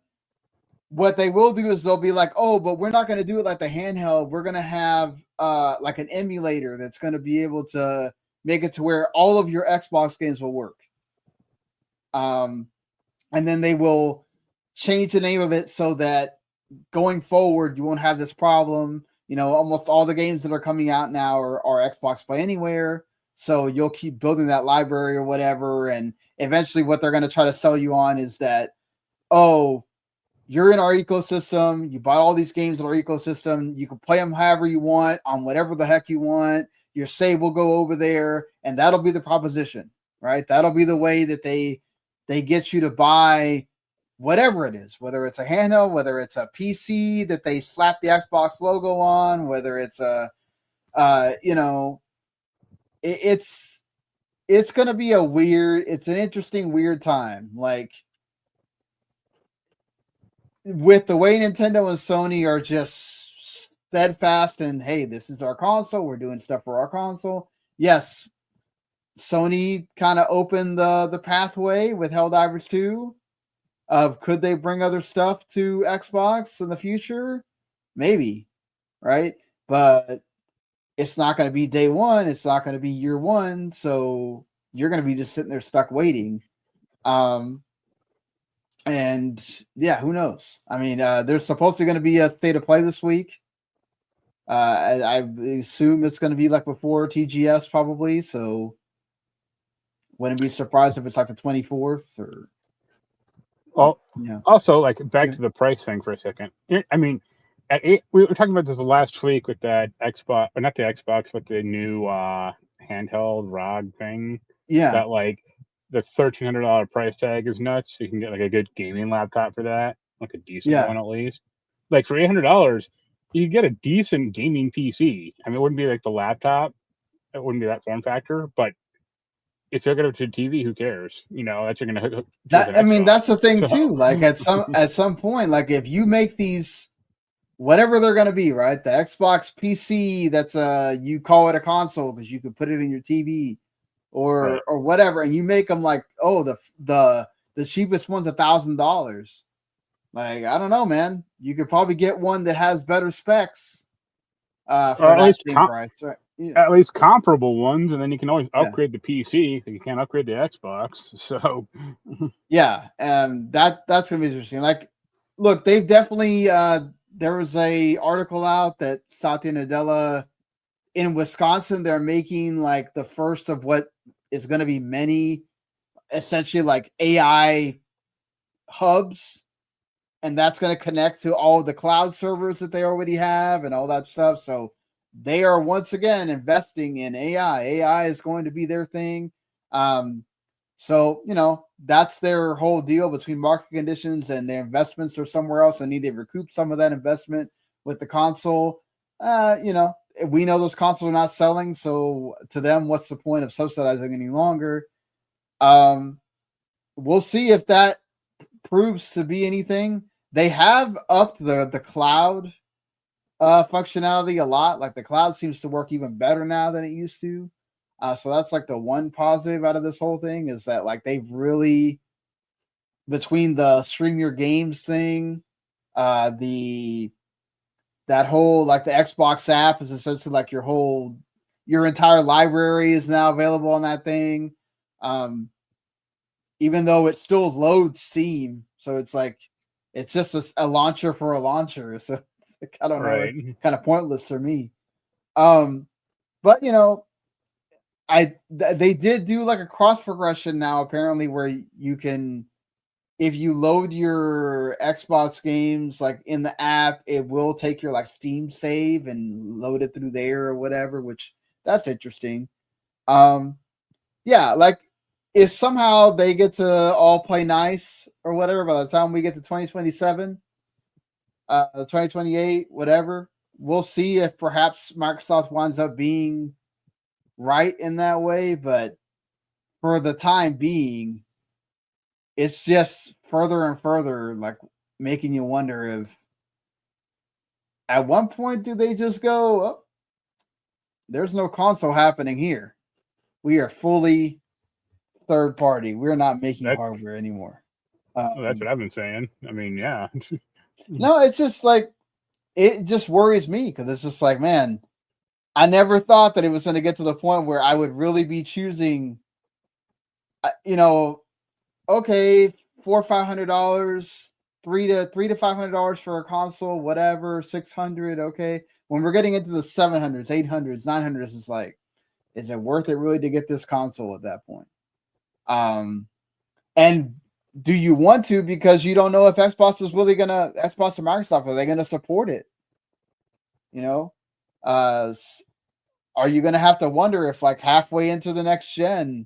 What they will do is they'll be like, oh, but we're not going to do it like the handheld. We're going to have like an emulator that's going to be able to make it to where all of your Xbox games will work. And then they will change the name of it so that going forward, you won't have this problem. Almost all the games that are coming out now are Xbox Play Anywhere. So you'll keep building that library or whatever. And eventually what they're going to try to sell you on is that, oh, you're in our ecosystem. You bought all these games in our ecosystem. You can play them however you want on whatever the heck you want. Your save will go over there, and that'll be the proposition, right? That'll be the way that they get you to buy whatever it is, whether it's a handheld, whether it's a PC that they slap the Xbox logo on, whether it's it's going to be it's an interesting, weird time. With the way Nintendo and Sony are just steadfast and, hey, this is our console. We're doing stuff for our console. Yes, Sony kind of opened the pathway with Helldivers 2 of could they bring other stuff to Xbox in the future? Maybe, right? But it's not going to be day one. It's not going to be year one. So you're going to be just sitting there stuck waiting. And yeah, who knows? I mean, there's supposed to going to be a state of play this week. I assume it's going to be like before TGS probably. So wouldn't be surprised if it's like the 24th or. Well, yeah. Also, back to the price thing for a second. I mean, we were talking about this last week with that Xbox, or not the Xbox, but the new handheld ROG thing. Yeah. That the $1,300 price tag is nuts. You can get a good gaming laptop for that. like a decent one at least. Like for $800, you could get a decent gaming PC. I mean, it wouldn't be like the laptop. It wouldn't be that form factor, but if you hook it up to a TV, who cares? You know, that's you're gonna hook that. I mean, that's the thing too. Like at some point, like if you make these, whatever they're gonna be, right? The Xbox PC, that's you call it a console because you can put it in your TV, or whatever, and you make them like, oh, the cheapest one's $1,000. Like, I don't know, man. You could probably get one that has better specs for that same price, right? Yeah. At least comparable ones, and then you can always upgrade the PC. You can't upgrade the Xbox, so yeah, and that's gonna be interesting. Like, look, they've definitely there was a article out that Satya Nadella in Wisconsin, they're making like the first of what is going to be many, essentially like AI hubs, and that's going to connect to all the cloud servers that they already have and all that stuff. So they are once again investing in AI. AI is going to be their thing. So, you know, that's their whole deal between market conditions and their investments are somewhere else. They need to recoup some of that investment with the console. You know, we know those consoles are not selling. So to them, what's the point of subsidizing any longer? We'll see if that proves to be anything. They have upped the cloud functionality a lot. Like the cloud seems to work even better now than it used to. So that's like the one positive out of this whole thing is that like they've really, between the stream your games thing, that whole like the Xbox app is essentially like your entire library is now available on that thing. Even though it still loads Steam, so it's like it's just a launcher for a launcher. So I don't know, kind of pointless for me. But you know, they did do like a cross progression now apparently where you can, if you load your Xbox games like in the app, it will take your like Steam save and load it through there or whatever, which that's interesting. Yeah, like if somehow they get to all play nice or whatever by the time we get to 2027, 2028, whatever, we'll see if perhaps Microsoft winds up being right in that way, but for the time being, it's just further and further like making you wonder if at one point do they just go, oh, there's no console happening here. We are fully third party. We're not making hardware anymore. That's what I've been saying. I mean, yeah. No, it's just like it just worries me because it's just like, man, I never thought that it was going to get to the point where I would really be choosing, you know, okay, $400 or $500, $300 to $500 for a console, whatever, 600, okay. When we're getting into the 700s, 800s, 900s, it's like, is it worth it really to get this console at that point? And do you want to, because you don't know if Xbox is really gonna, Xbox and Microsoft, are they gonna support it? You know, are you gonna have to wonder if like halfway into the next gen,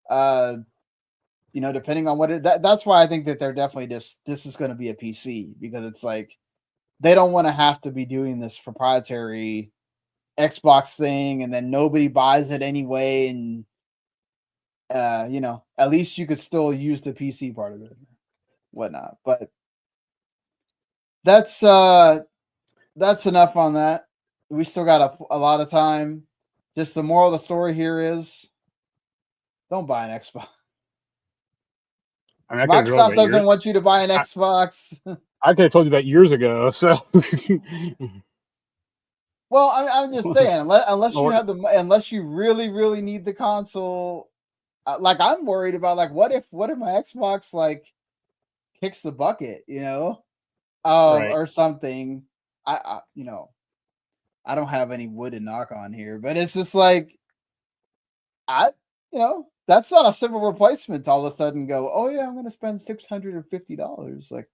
you know, depending on what that's why I think that they're definitely this is going to be a PC, because it's like they don't want to have to be doing this proprietary Xbox thing and then nobody buys it anyway, and you know, at least you could still use the PC part of it, whatnot. But that's enough on that. We still got a lot of time. Just the moral of the story here is don't buy an Xbox. I mean, Microsoft doesn't want you to buy an Xbox. I could have told you that years ago. So, well, I'm just saying, unless you have unless you really need the console, like I'm worried about, like what if my Xbox like kicks the bucket, you know, or something. I you know, I don't have any wood to knock on here, but it's just like you know, that's not a simple replacement to all of a sudden go, oh yeah, I'm going to spend $650. Like,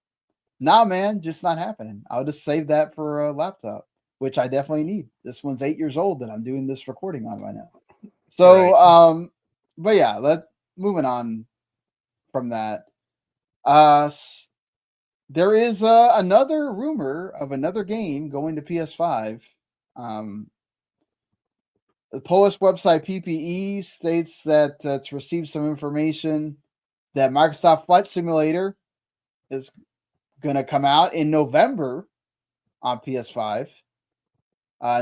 nah, man, just not happening. I'll just save that for a laptop, which I definitely need. This one's 8 years old that I'm doing this recording on right now. So, but yeah, moving on from that. there is another rumor of another game going to PS5. The Polish website PPE states that it's received some information that Microsoft Flight Simulator is going to come out in November on PS5.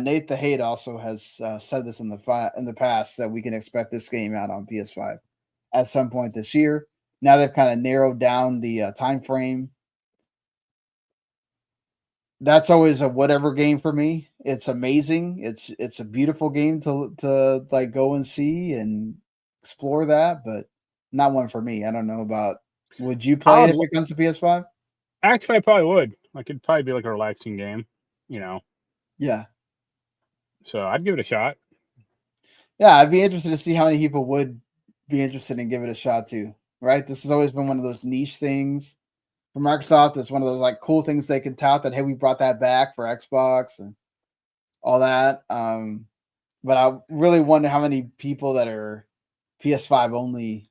Nate the Hate also has said this in the past that we can expect this game out on PS5 at some point this year. Now they've kind of narrowed down the time frame. That's always a whatever game for me. It's amazing. It's a beautiful game to like go and see and explore that, but not one for me. I don't know about. Would you play it if it comes to PS5? Actually, I probably would. Like it'd probably be like a relaxing game, you know. Yeah. So I'd give it a shot. Yeah, I'd be interested to see how many people would be interested in give it a shot too. Right? This has always been one of those niche things for Microsoft. It's one of those like cool things they can tout that, hey, we brought that back for Xbox and all that. But I really wonder how many people that are PS5 only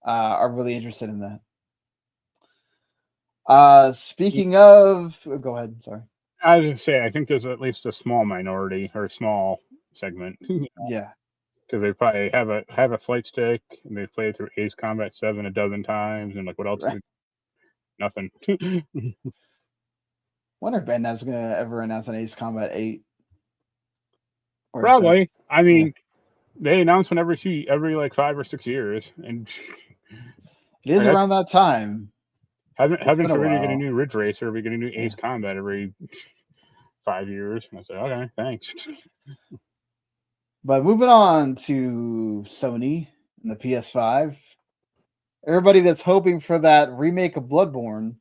are really interested in that. Speaking of, go ahead. Sorry. I was going to say, I think there's at least a small minority or a small segment. Yeah. Because they probably have a flight stick and they played through Ace Combat 7 a dozen times and like what else? Right. Nothing. Wonder if Bandai's gonna ever announce an Ace Combat 8. Probably. I mean, they announce one every like 5 or 6 years, and it is around that time. Heaven forbid you get a new Ridge Racer, we get a new Ace Combat every 5 years. And I said, okay, thanks. But moving on to Sony and the PS5, everybody that's hoping for that remake of Bloodborne,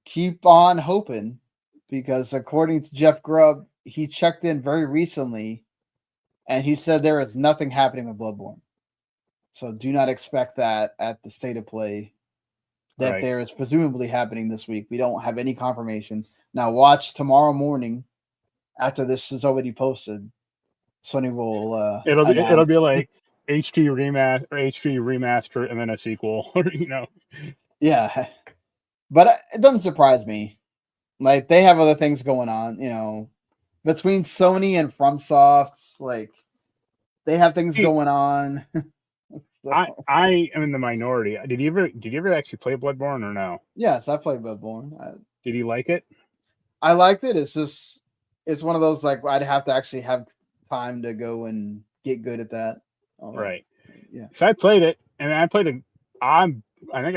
keep on hoping, because according to Jeff Grubb, he checked in very recently and he said there is nothing happening with Bloodborne. So do not expect that at the State of Play that there is presumably happening this week. We don't have any confirmation. Now watch tomorrow morning after this is already posted. Sony will it'll be like HD remaster and then a sequel, you know. Yeah. But it doesn't surprise me. Like they have other things going on, you know, between Sony and FromSoft, like they have things going on. So. I am in the minority. Did you ever actually play Bloodborne or no? Yes, I played Bloodborne. Did you like it? I liked it. It's one of those like I'd have to actually have time to go and get good at that. Right. Yeah. So I played it, and I think I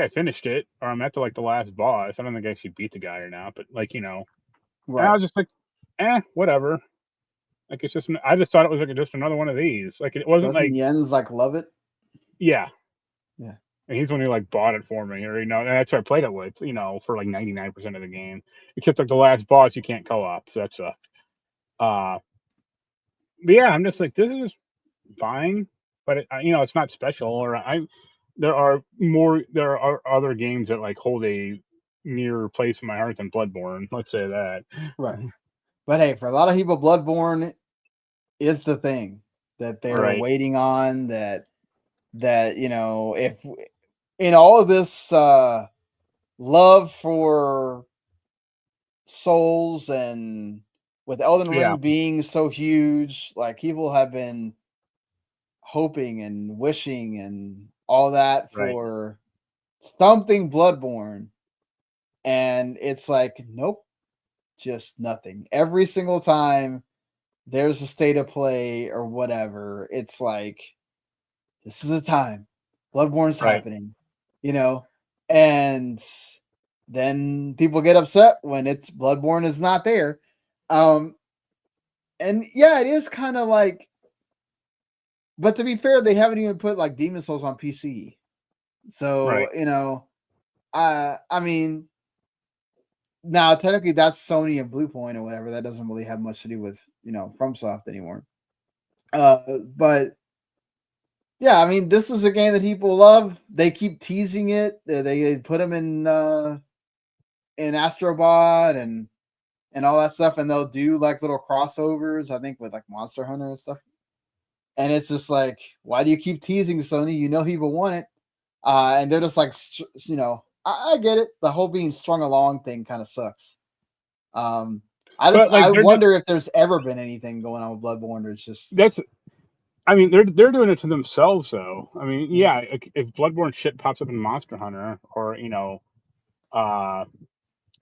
finished it, or I'm at the last boss. I don't think I actually beat the guy or not, but like, you know, right. And I was just like, whatever. Like it's just, I just thought it was like just another one of these. Like it wasn't like Jens like love it. Yeah. Yeah. And he's the one who like bought it for me, or you know, and that's who I played it with, you know, for like 99% of the game. Except like the last boss, you can't co-op, so that sucked. But yeah, I'm just like, this is fine, but you know, it's not special. Or there are other games that like hold a nearer place in my heart than Bloodborne. Let's say that. Right. But hey, for a lot of people, Bloodborne is the thing that they're waiting on. That you know, if in all of this love for Souls and with Elden Ring being so huge, like people have been hoping and wishing and all that for something Bloodborne, and it's like nope, just nothing. Every single time there's a State of Play or whatever, it's like this is the time Bloodborne's happening, you know, and then people get upset when it's Bloodborne is not there. And yeah, it is kind of like, but to be fair, they haven't even put like Demon Souls on PC. So, you know, I mean, now technically that's Sony and Bluepoint or whatever. That doesn't really have much to do with, you know, FromSoft anymore. But yeah, I mean, this is a game that people love. They keep teasing it. They put them in Astrobot and all that stuff, and they'll do like little crossovers, I think, with like Monster Hunter and stuff. And it's just like, why do you keep teasing Sony? You know people want it, and they're just like, you know, I get it. The whole being strung along thing kind of sucks. I wonder if there's ever been anything going on with Bloodborne. It's just I mean, they're doing it to themselves, though. I mean, yeah, if Bloodborne shit pops up in Monster Hunter or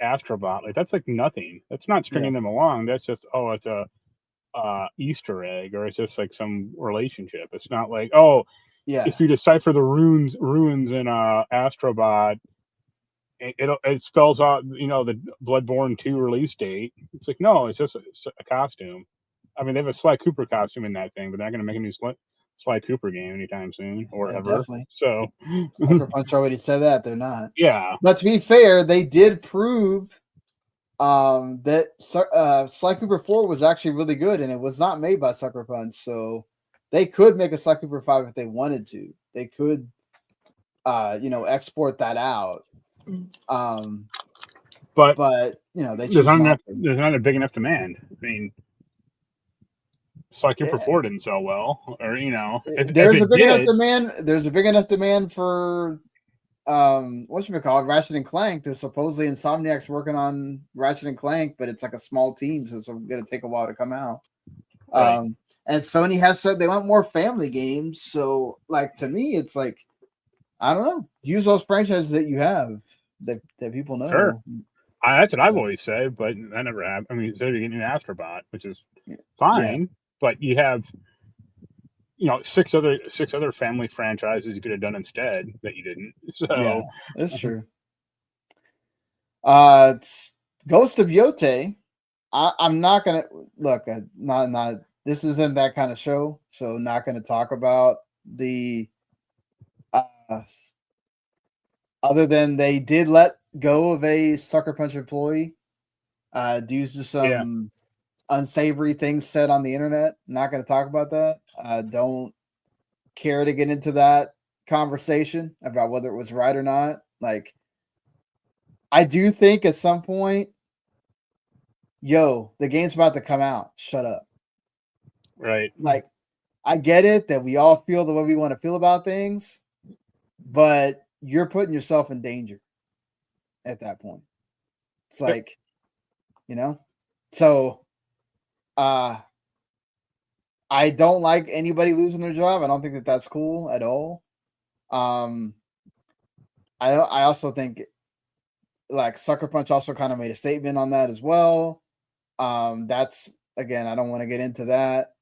Astrobot, like that's like nothing. That's not stringing them along. That's just it's a Easter egg, or it's just like some relationship. It's not like if you decipher the ruins in Astrobot, it spells out the Bloodborne 2 release date. It's like, no, it's just a costume. I mean, they have a Sly Cooper costume in that thing, but they're not going to make a new Sly Cooper game anytime soon or ever. Definitely. So Sucker Punch already said that they're not. Yeah, but to be fair, they did prove that Sly Cooper 4 was actually really good, and it was not made by Sucker Punch, so they could make a Sly Cooper 5 if they wanted to. They could, export that out. But they there's not a big enough demand. I mean, Sly Cooper 4 didn't sell well, or there's a big enough demand. There's a big enough demand for whatchamacallit, Ratchet and Clank. There's supposedly Insomniac's working on Ratchet and Clank, but it's like a small team, so it's going to take a while to come out. Right. And Sony has said they want more family games. So, like, to me, it's like, I don't know. Use those franchises that you have that people know. Sure. That's what I've always said, but that never happened. I mean, instead of getting an Astrobot, which is fine, but you have, 6 other family franchises you could have done instead that you didn't. So yeah, that's true. Ghost of Yotei. I'm not gonna look. Not. This isn't that kind of show, so not going to talk about the. Other than they did let go of a Sucker Punch employee due to some unsavory things said on the internet. Not going to talk about that. Don't care to get into that conversation about whether it was right or not. Like, I do think at some point, the game's about to come out. Shut up. Right. Like, I get it that we all feel the way we want to feel about things, but you're putting yourself in danger at that point. It's like, so I don't like anybody losing their job. I don't think that that's cool at all. I also think like Sucker Punch also kind of made a statement on that as well. That's, again, I don't want to get into that,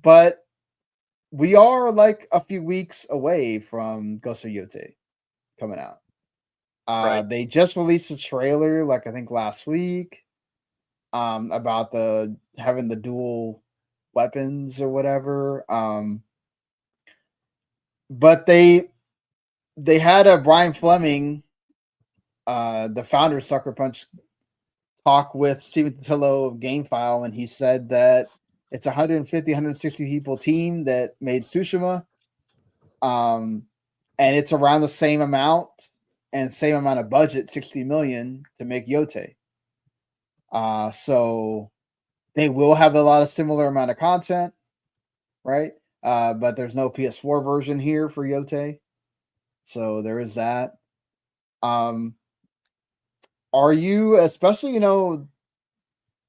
but we are like a few weeks away from Ghost of Yotei coming out. Right. They just released a trailer, like I think last week, about having the dual weapons or whatever. But they had a Brian Fleming, the founder of Sucker Punch, talk with Stephen Totillo of GameFile, and he said that it's 150, 160 people team that made Tsushima. And it's around the same amount and same amount of budget, 60 million, to make Yotei. So they will have a lot of similar amount of content, right? But there's no PS4 version here for Yotei. So there is that. Are you, especially,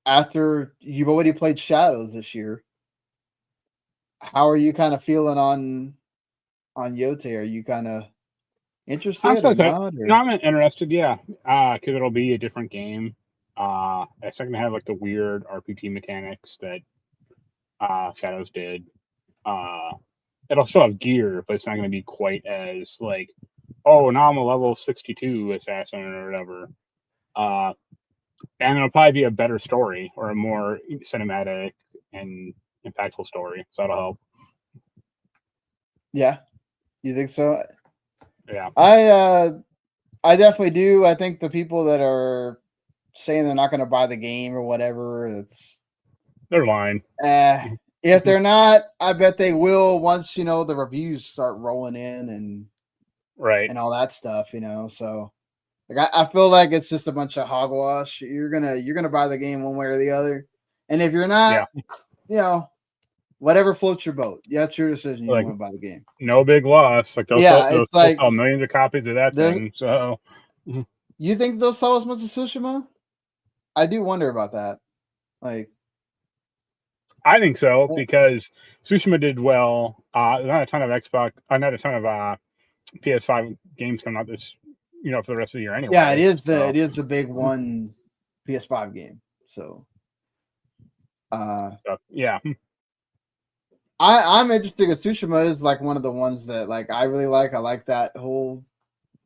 after you've already played Shadows this year, how are you kind of feeling on Yotei? Are you kind of interested or not? No, I'm interested, yeah. Because it'll be a different game. It's not going to have like the weird RPG mechanics that Shadows did. It'll still have gear, but it's not going to be quite as like, now I'm a level 62 assassin or whatever. And it'll probably be a better story or a more cinematic and impactful story. So that'll help. Yeah. You think so? Yeah. I definitely do. I think the people that are saying they're not going to buy the game or whatever, they're lying. If they're not, I bet they will once, the reviews start rolling in and all that stuff, so like I feel like it's just a bunch of hogwash. You're gonna buy the game one way or the other, and if you're not, whatever floats your boat. That's your decision. You want to buy the game. No big loss. Like they'll sell millions of copies of that thing. So Mm-hmm. You think they'll sell as much as Tsushima? I do wonder about that. Like, I think so because Tsushima did well. Not a ton of Xbox, not a ton of PS5 games coming out this, for the rest of the year anyway. Yeah, it is the big one PS5 game. So, yeah. I'm interested because Tsushima is like one of the ones that like I really like. I like that whole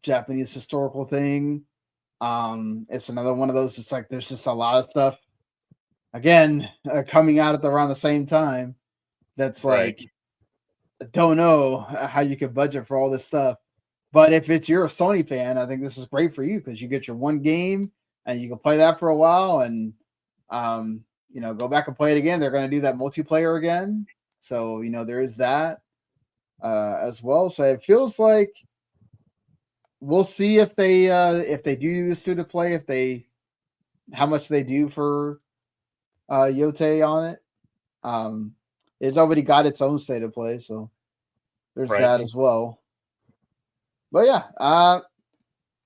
Japanese historical thing. It's another one of those. It's like there's just a lot of stuff again coming out at around the same time. That's like don't know how you can budget for all this stuff. But if you're a Sony fan, I think this is great for you because you get your one game and you can play that for a while and go back and play it again. They're going to do that multiplayer again. So, there is that as well. So it feels like we'll see if they do the student play, how much they do for Yotei on it. It's already got its own state of play, so there's that as well. But yeah,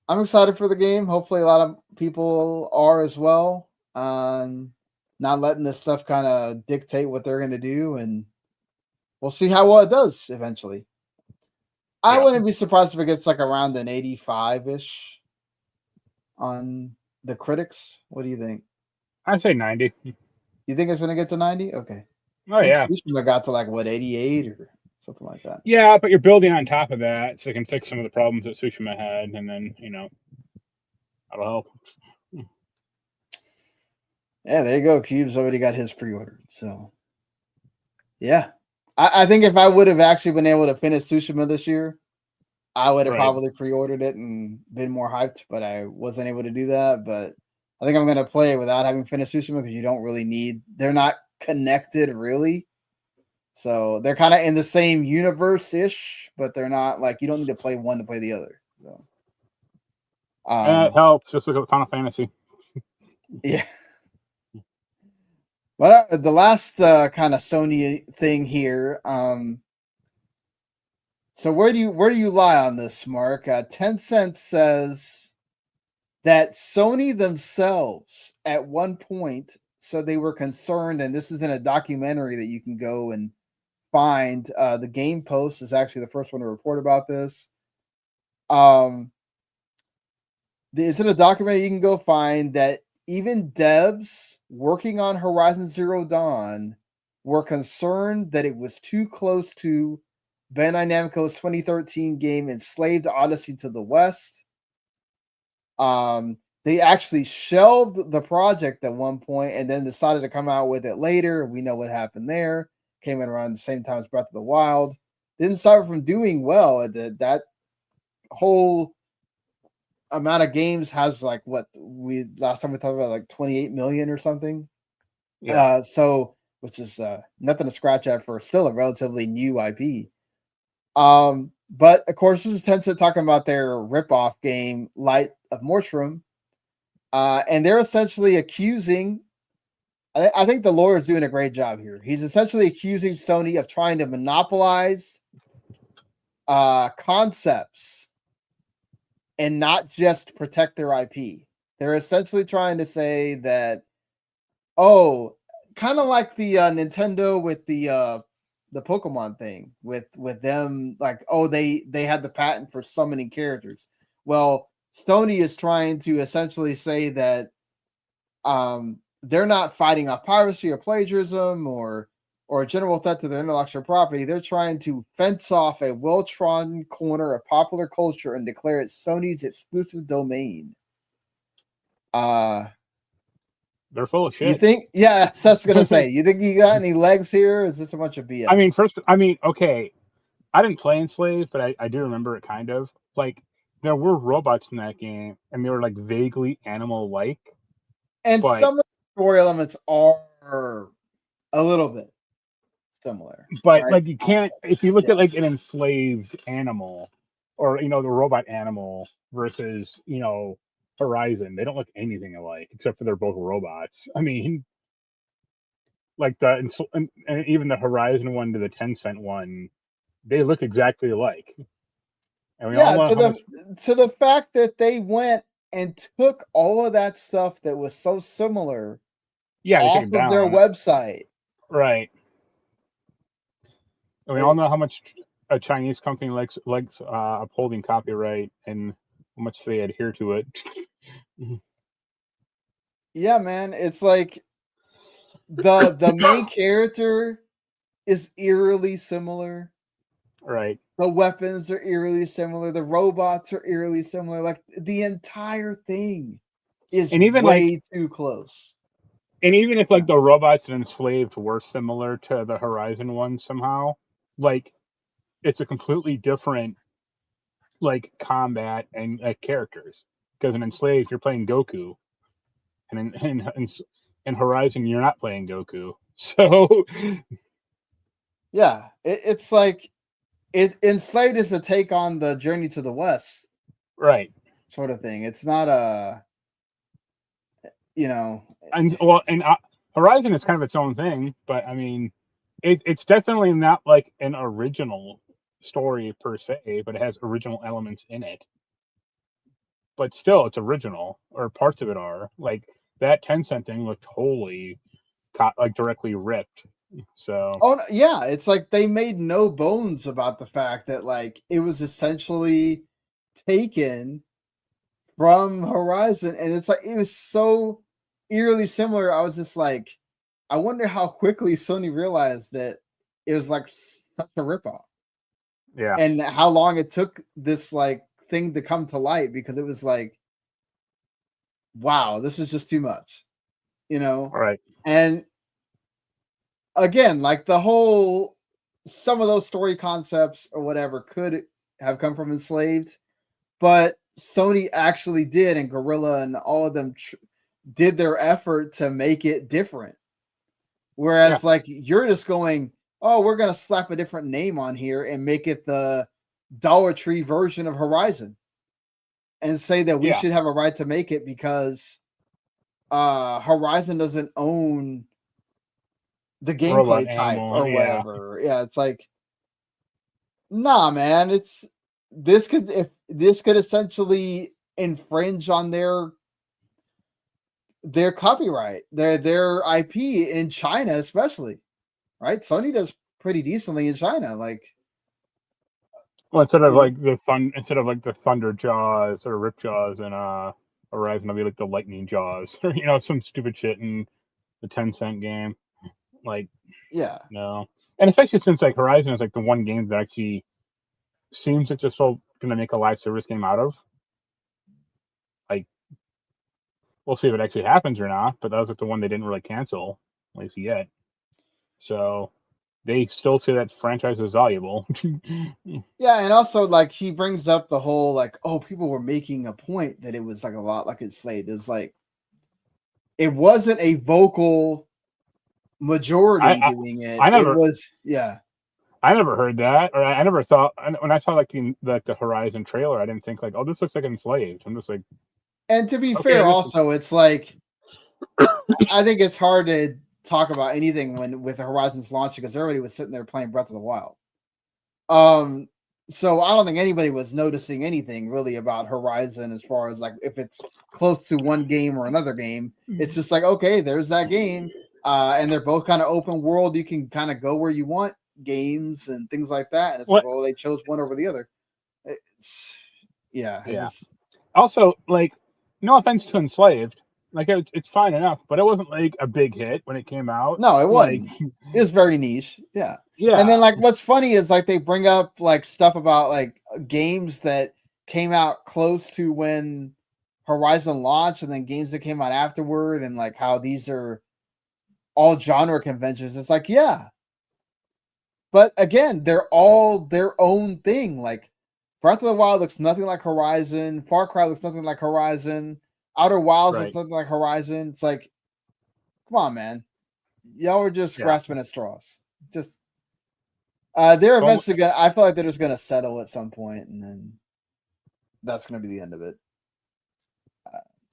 I'm excited for the game. Hopefully a lot of people are as well. Not letting this stuff kind of dictate what they're going to do, and we'll see how well it does eventually. I wouldn't be surprised if it gets like around an 85-ish on the critics. What do you think? I'd say 90. You think it's going to get to 90? Okay. Oh, yeah. I got to like, 88 or something like that. Yeah, but you're building on top of that so it can fix some of the problems that Tsushima had, and then, that'll help. Yeah, there you go. Cube's already got his pre-ordered. So, yeah. I think if I would have actually been able to finish Tsushima this year, I would have probably pre-ordered it and been more hyped, but I wasn't able to do that. But I think I'm going to play it without having finished Tsushima because you don't really they're not connected really. So they're kind of in the same universe-ish, but they're not like you don't need to play one to play the other. So it helps. Just look at Final Fantasy. Yeah. But the last kind of Sony thing here. So where do you lie on this, Mark? Tencent says that Sony themselves at one point said they were concerned, and this is in a documentary that you can go and find. The Game Post is actually the first one to report about this. It's in a documentary you can go find that even devs working on Horizon Zero Dawn were concerned that it was too close to Bandai Namco's 2013 game Enslaved Odyssey to the West. They actually shelved the project at one point and then decided to come out with it later. We know what happened there. Came in around the same time as Breath of the Wild. Didn't start from doing well. That whole amount of games has like what we last time we talked about, like 28 million or something. Yeah. Which is nothing to scratch at for still a relatively new IP. But of course, this is Tencent talking about their ripoff game, Light of Morshroom. And they're essentially accusing, I think the lawyer is doing a great job here. He's essentially accusing Sony of trying to monopolize concepts and not just protect their IP. They're essentially trying to say that, kind of like the Nintendo with the Pokemon thing with them, like, they had the patent for summoning characters. Well, Sony is trying to essentially say that they're not fighting off piracy or plagiarism or a general threat to their intellectual property. They're trying to fence off a well-trodden corner of popular culture and declare it Sony's exclusive domain. They're full of shit. You think? Yeah, Seth's gonna say. You think you got any legs here? Or is this a bunch of BS? Okay. I didn't play Enslaved, but I do remember it kind of. Like, there were robots in that game, and they were like vaguely animal-like. And some of the story elements are a little bit similar. But right? Like, you can't, if you look at like an enslaved animal or, the robot animal versus, Horizon, they don't look anything alike except for they're both robots. I mean, like and even the Horizon one to the Tencent one, they look exactly alike. And we all know to the fact that they went and took all of that stuff that was so similar off of their website. Right. And we all know how much a Chinese company likes upholding copyright and how much they adhere to it. Yeah, man. It's like the main character is eerily similar. Right. The weapons are eerily similar. The robots are eerily similar. Like the entire thing is way too close. And even if like the robots and enslaved were similar to the Horizon one somehow, like it's a completely different like combat and characters. Because in enslaved you're playing Goku, and in Horizon you're not playing Goku. So yeah, it's like enslaved is a take on the Journey to the West, right? Sort of thing. It's not a, and Horizon is kind of its own thing, but I mean, it's definitely not like an original story per se, but it has original elements in it. But still, it's original, or parts of it are. Like that Tencent thing looked wholly like directly ripped. So yeah, it's like they made no bones about the fact that like it was essentially taken from Horizon, and it's like it was so eerily similar. I was just like, I wonder how quickly Sony realized that it was like such a ripoff. Yeah, and how long it took this like thing to come to light, because it was like, wow, this is just too much, Right. And again, like some of those story concepts or whatever could have come from Enslaved, but Sony actually did, and Guerrilla and all of them did their effort to make it different. Whereas like you're just going, oh, we're going to slap a different name on here and make it the Dollar Tree version of Horizon and say that we should have a right to make it because Horizon doesn't own the gameplay type or whatever. Yeah, it's like, nah, man, this could essentially infringe on their copyright, their IP in China, especially, right? Sony does pretty decently in China, like. Well, instead of like the Thunder Jaws or Rip Jaws in Horizon, it'll be like the Lightning Jaws or some stupid shit in the Tencent game. Like, no, and especially since like Horizon is like the one game that actually seems like just so gonna make a live service game out of. Like, we'll see if it actually happens or not, but that was like the one they didn't really cancel, at least yet. So they still say that franchise is valuable. Yeah, and also like he brings up the whole like, oh, people were making a point that it was like a lot like Enslaved. It's like it wasn't a vocal majority doing it. I never heard that, or I never thought when I saw like the Horizon trailer, I didn't think like, oh, this looks like Enslaved. I'm just like, and to be fair, also it's like I think it's hard to talk about anything with the Horizon's launch because everybody was sitting there playing Breath of the Wild. So I don't think anybody was noticing anything really about Horizon as far as like if it's close to one game or another game. It's just like, okay, there's that game. And they're both kind of open world. You can kind of go where you want games and things like that. And it's like, oh, they chose one over the other. Also, like, no offense to Enslaved, like it's fine enough, but it wasn't like a big hit when it came out. No, it wasn't. It was very niche. Yeah. Yeah. And then like what's funny is like they bring up like stuff about like games that came out close to when Horizon launched and then games that came out afterward and like how these are all genre conventions. It's like, yeah. But again, they're all their own thing. Like Breath of the Wild looks nothing like Horizon. Far Cry looks nothing like Horizon. Outer Wilds looks nothing like Horizon. It's like, come on, man. Y'all were just grasping at straws. Just they're eventually gonna. I feel like they're just gonna settle at some point, and then that's gonna be the end of it.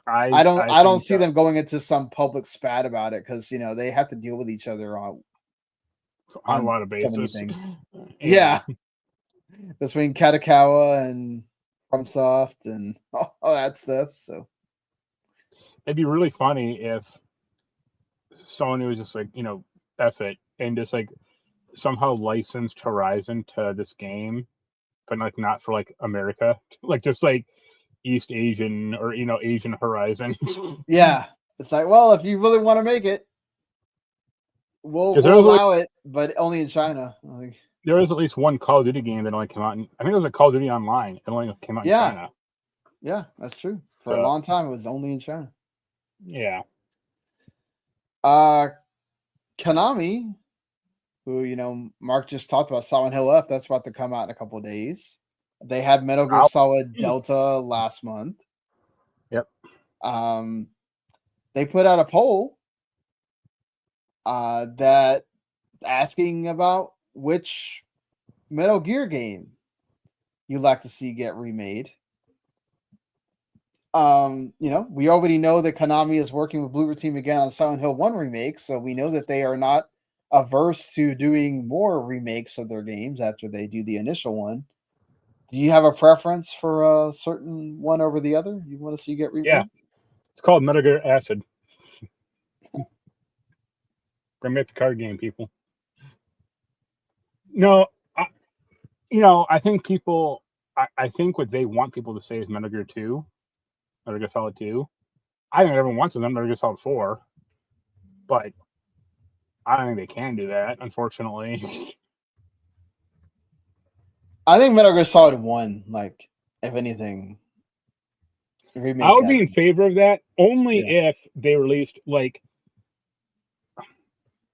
I don't see them going into some public spat about it because they have to deal with each other on a lot of bases. So many things. Yeah. between Katakawa and FromSoft and all that stuff. So it'd be really funny if Sony was just like, F it, and just like somehow licensed Horizon to this game, but like not for like America, like just like East Asian or Asian Horizon. yeah, it's like, well, if you really want to make it, we'll allow it, but only in China. Like, there was at least one Call of Duty game that only came out I think it was a Call of Duty Online. It only came out in China. Yeah, that's true. For a long time, it was only in China. Yeah. Konami, who Mark just talked about, Silent Hill F, that's about to come out in a couple of days. They had Metal Gear Solid Delta last month. Yep. They put out a poll that asking about which Metal Gear game you'd like to see get remade. We already know that Konami is working with Bloober Team again on Silent Hill 1 remake, so we know that they are not averse to doing more remakes of their games after they do the initial one. Do you have a preference for a certain one over the other you want to see get remade? Yeah. It's called Metal Gear Acid. Remake the card game, people. No, I think people, I think what they want people to say is Metal Gear 2, Metal Gear Solid 2. I think everyone wants them Metal Gear Solid 4, but I don't think they can do that, unfortunately. I think Metal Gear Solid 1, like, if anything, remake I would be in favor of that only if they released like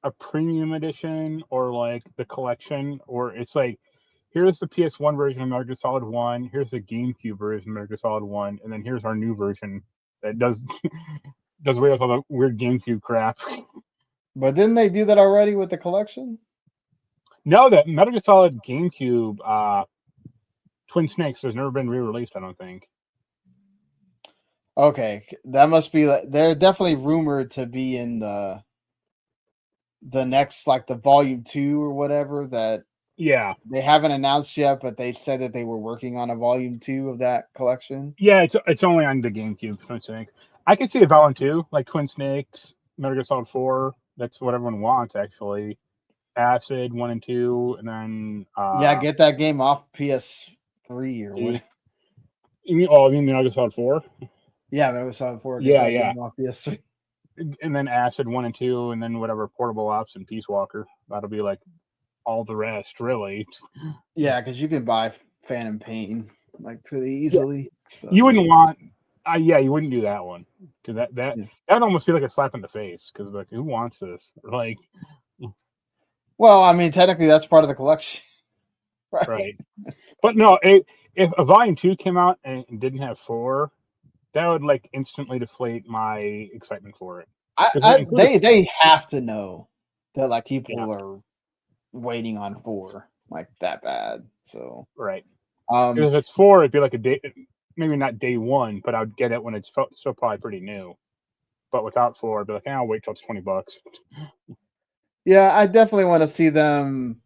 a premium edition or like the collection, or it's like, here's the PS1 version of Metal Gear Solid 1, here's the GameCube version of Metal Gear Solid 1, and then here's our new version that does away with all the weird GameCube crap. But didn't they do that already with the collection? No, that Metal Gear Solid GameCube Twin Snakes has never been re-released, I don't think. Okay, that must be like, they're definitely rumored to be in the next, like, the volume 2 or whatever that they haven't announced yet, but they said that they were working on a volume 2 of that collection. Yeah, it's only on the GameCube, Twin Snakes. I can see a volume 2, like Twin Snakes, Metal Gear Solid 4. That's what everyone wants, actually. Acid 1 and 2, and then get that game off PS3 or whatever. You mean Metal Gear Solid 4? Yeah, Metal Gear Solid 4. Get that game off PS3. And then Acid 1 and 2, and then whatever Portable Ops and Peace Walker. That'll be like all the rest, really. Yeah, because you can buy Phantom Pain like pretty easily. Yeah. So, you wouldn't want, you wouldn't do that one, because that'd almost be like a slap in the face. Because like, who wants this? Like, well, I mean, technically that's part of the collection, right? But no, if a volume 2 came out and didn't have 4, that would like instantly deflate my excitement for it. They have to know that like people are waiting on 4 like that bad. So right. If it's 4, it'd be like a day, maybe not day 1, but I'd get it when it's still probably pretty new. But without 4, I'd be like, I'll wait till it's $20. Yeah, I definitely want to see them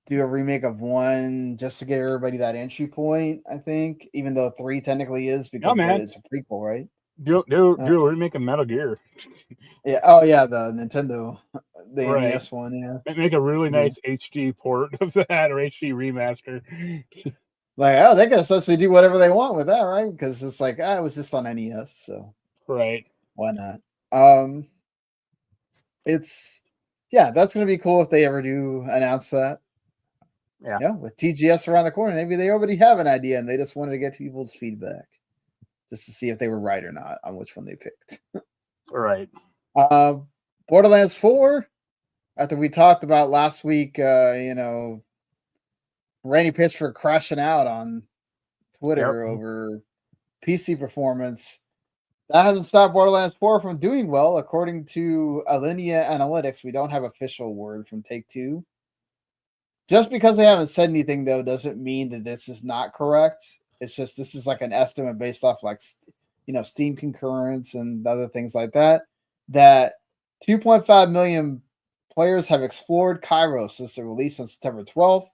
do a remake of 1 just to give everybody that entry point, I think, even though 3 technically is because it's a prequel, right? Do a remake of Metal Gear. Yeah. Oh yeah, the Nintendo, the NES one. Yeah. Make a really nice HD port of that, or HD remaster. Like, they can essentially do whatever they want with that, right? Because it's like, it was just on NES, so right. Why not? That's gonna be cool if they ever do announce that. Yeah, with TGS around the corner, maybe they already have an idea and they just wanted to get people's feedback just to see if they were right or not on which one they picked. Right. Borderlands 4, after we talked about last week, Randy Pitchford crashing out on Twitter over PC performance. That hasn't stopped Borderlands 4 from doing well. According to Alinea Analytics, we don't have official word from Take-Two. Just because they haven't said anything, though, doesn't mean that this is not correct. It's just this is like an estimate based off like, Steam concurrence and other things like that. That 2.5 million players have explored Cairo since the release on September 12th.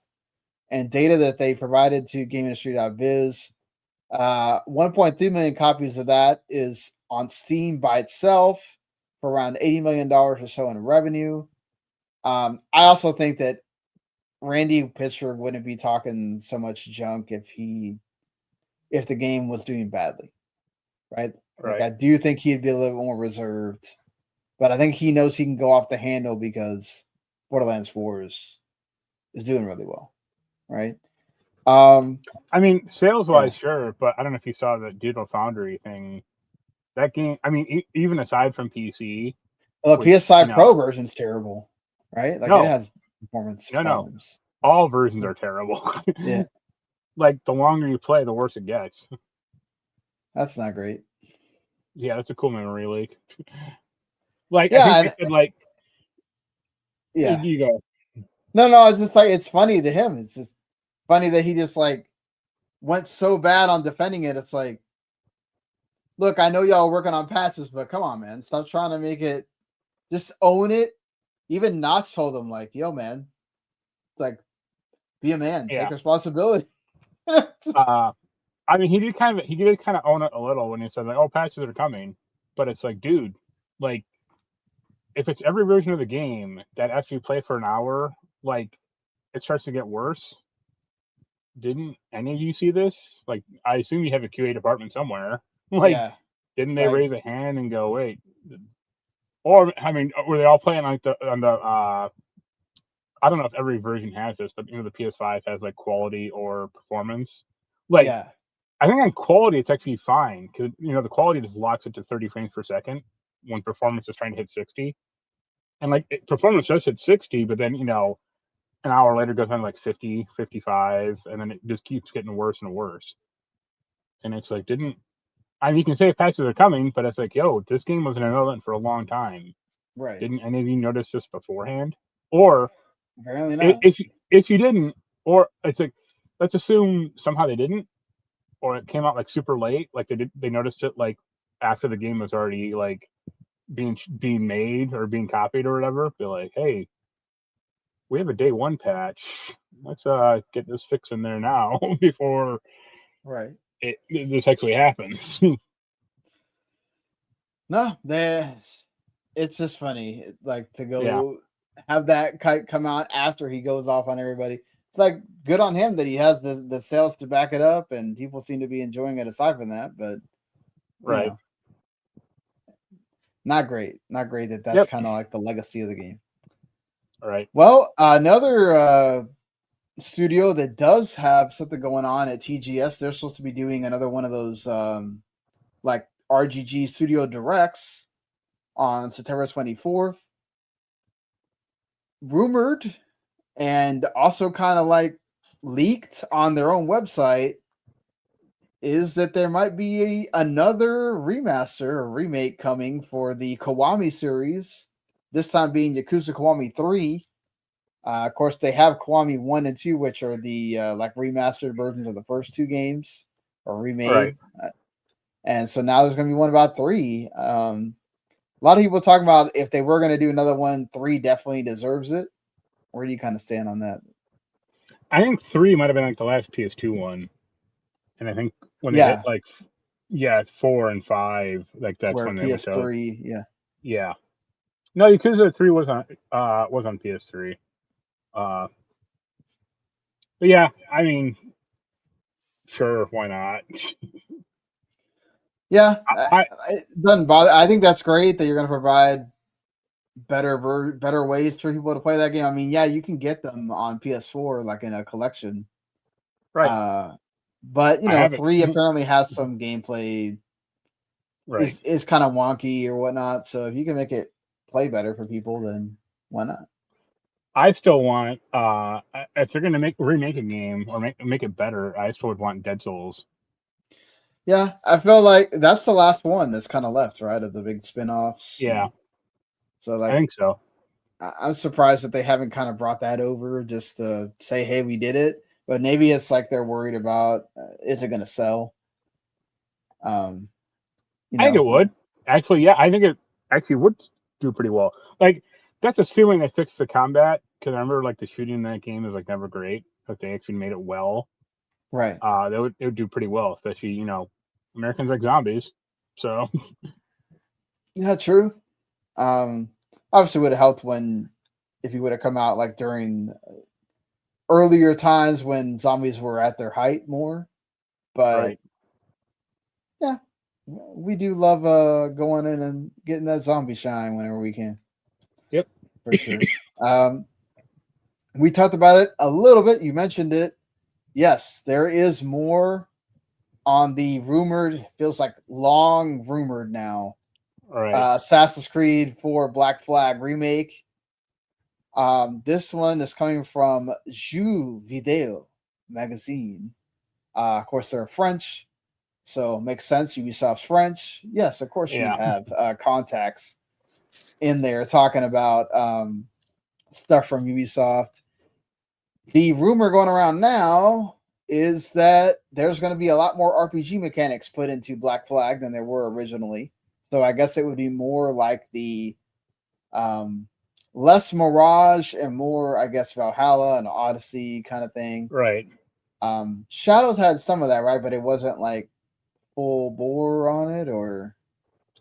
and data that they provided to GameIndustry.biz, 1.3 million copies of that is on Steam by itself for around $80 million or so in revenue. I also think that Randy Pitchford wouldn't be talking so much junk if the game was doing badly, right? Like I do think he'd be a little more reserved, but I think he knows he can go off the handle because Borderlands 4 is doing really well, right? I mean, sales-wise, sure, but I don't know if you saw the Digital Foundry thing. That game, I mean, even aside from PC, well, the PS5 Pro version's terrible, right? Like it has performance problems. No, all versions are terrible. Yeah, like the longer you play, the worse it gets. That's not great. Yeah, that's a cool memory leak. Like, yeah, I think they said, like, yeah, you go. No, it's just like it's funny to him. It's just funny that he just like went so bad on defending it. It's like, look, I know y'all are working on patches, but come on, man, stop trying to make it. Just own it. Even Notch told him, like, yo, man, like, be a man, take responsibility. I mean, he did kind of own it a little when he said, like, oh, patches are coming, but it's like, dude, like, if it's every version of the game that after you play for an hour, like, it starts to get worse. Didn't any of you see this? Like, I assume you have a QA department somewhere. Like, didn't they raise a hand and go, wait? Or, I mean, were they all playing like on the I don't know if every version has this, but the PS5 has like quality or performance. Like, I think on quality it's actually fine because the quality just locks it to 30 frames per second when performance is trying to hit 60, and like performance does hit 60, but then an hour later goes on like 50, 55, and then it just keeps getting worse and worse. And it's like, you can say patches are coming, but it's like, yo, this game was in development for a long time. Right. Didn't any of you notice this beforehand? Or apparently not. If you didn't, or it's like, let's assume somehow they didn't, or it came out like super late, like they noticed it like after the game was already like being made or being copied or whatever. Be like, hey, we have a day one patch. Let's get this fix in there now before this actually happens. No, it's just funny, like to go have that come out after he goes off on everybody. It's like good on him that he has the sales to back it up, and people seem to be enjoying it aside from that. But not great that's kind of like the legacy of the game. All right. Well, another studio that does have something going on at TGS, they're supposed to be doing another one of those like RGG Studio Directs on September 24th. Rumored and also kind of like leaked on their own website is that there might be another remaster or remake coming for the Kiwami series, this time being Yakuza Kiwami 3. Of course, they have Kiwami 1 and 2, which are the like remastered versions of the first two games or remade. And so now there's going to be one about 3. A lot of people talking about if they were going to do another one, 3 definitely deserves it. Where do you kind of stand on that? I think 3 might have been like the last PS2 one. And I think when they hit like 4 and 5, like that's when they went to PS3, yeah. No, Yakuza 3 was on PS3. But yeah, I mean, sure, why not? Yeah, it doesn't bother. I think that's great that you're going to provide better ways for people to play that game. I mean, you can get them on PS4 like in a collection, right? But 3 apparently has some gameplay. Is kind of wonky or whatnot. So if you can make it play better for people, then why not? I still want if they're going to remake a game or make it better, I still would want Dead Souls. Yeah, I feel like that's the last one that's kind of left, right, of the big spin-offs. Yeah. So like, I think so. I'm surprised that they haven't kind of brought that over just to say, hey, we did it. But maybe it's like they're worried about is it going to sell? I think it would. Actually, yeah, I think it actually would do pretty well. Like, that's assuming they fixed the combat, because I remember like the shooting in that game is like never great. if they actually made it well, Right. it would do pretty well, especially Americans like zombies. So Yeah, true. Obviously would have helped if you would have come out like during earlier times when zombies were at their height more. But yeah, we do love going in and getting that zombie shine whenever we can. Yep, for sure. We talked about it a little bit. You mentioned it. Yes, there is more on the rumored. Feels like long rumored now. Assassin's Creed 4 Black Flag remake. This one is coming from Jeux Video magazine. Of course, they're French, so it makes sense. Ubisoft's French. Yes, of course you have contacts in there talking about stuff from Ubisoft. The rumor going around now is that there's going to be a lot more RPG mechanics put into Black Flag than there were originally. So I guess it would be more like the less Mirage and more, I guess, Valhalla and Odyssey kind of thing. Right. Shadows had some of that, right? But it wasn't like full bore on it, or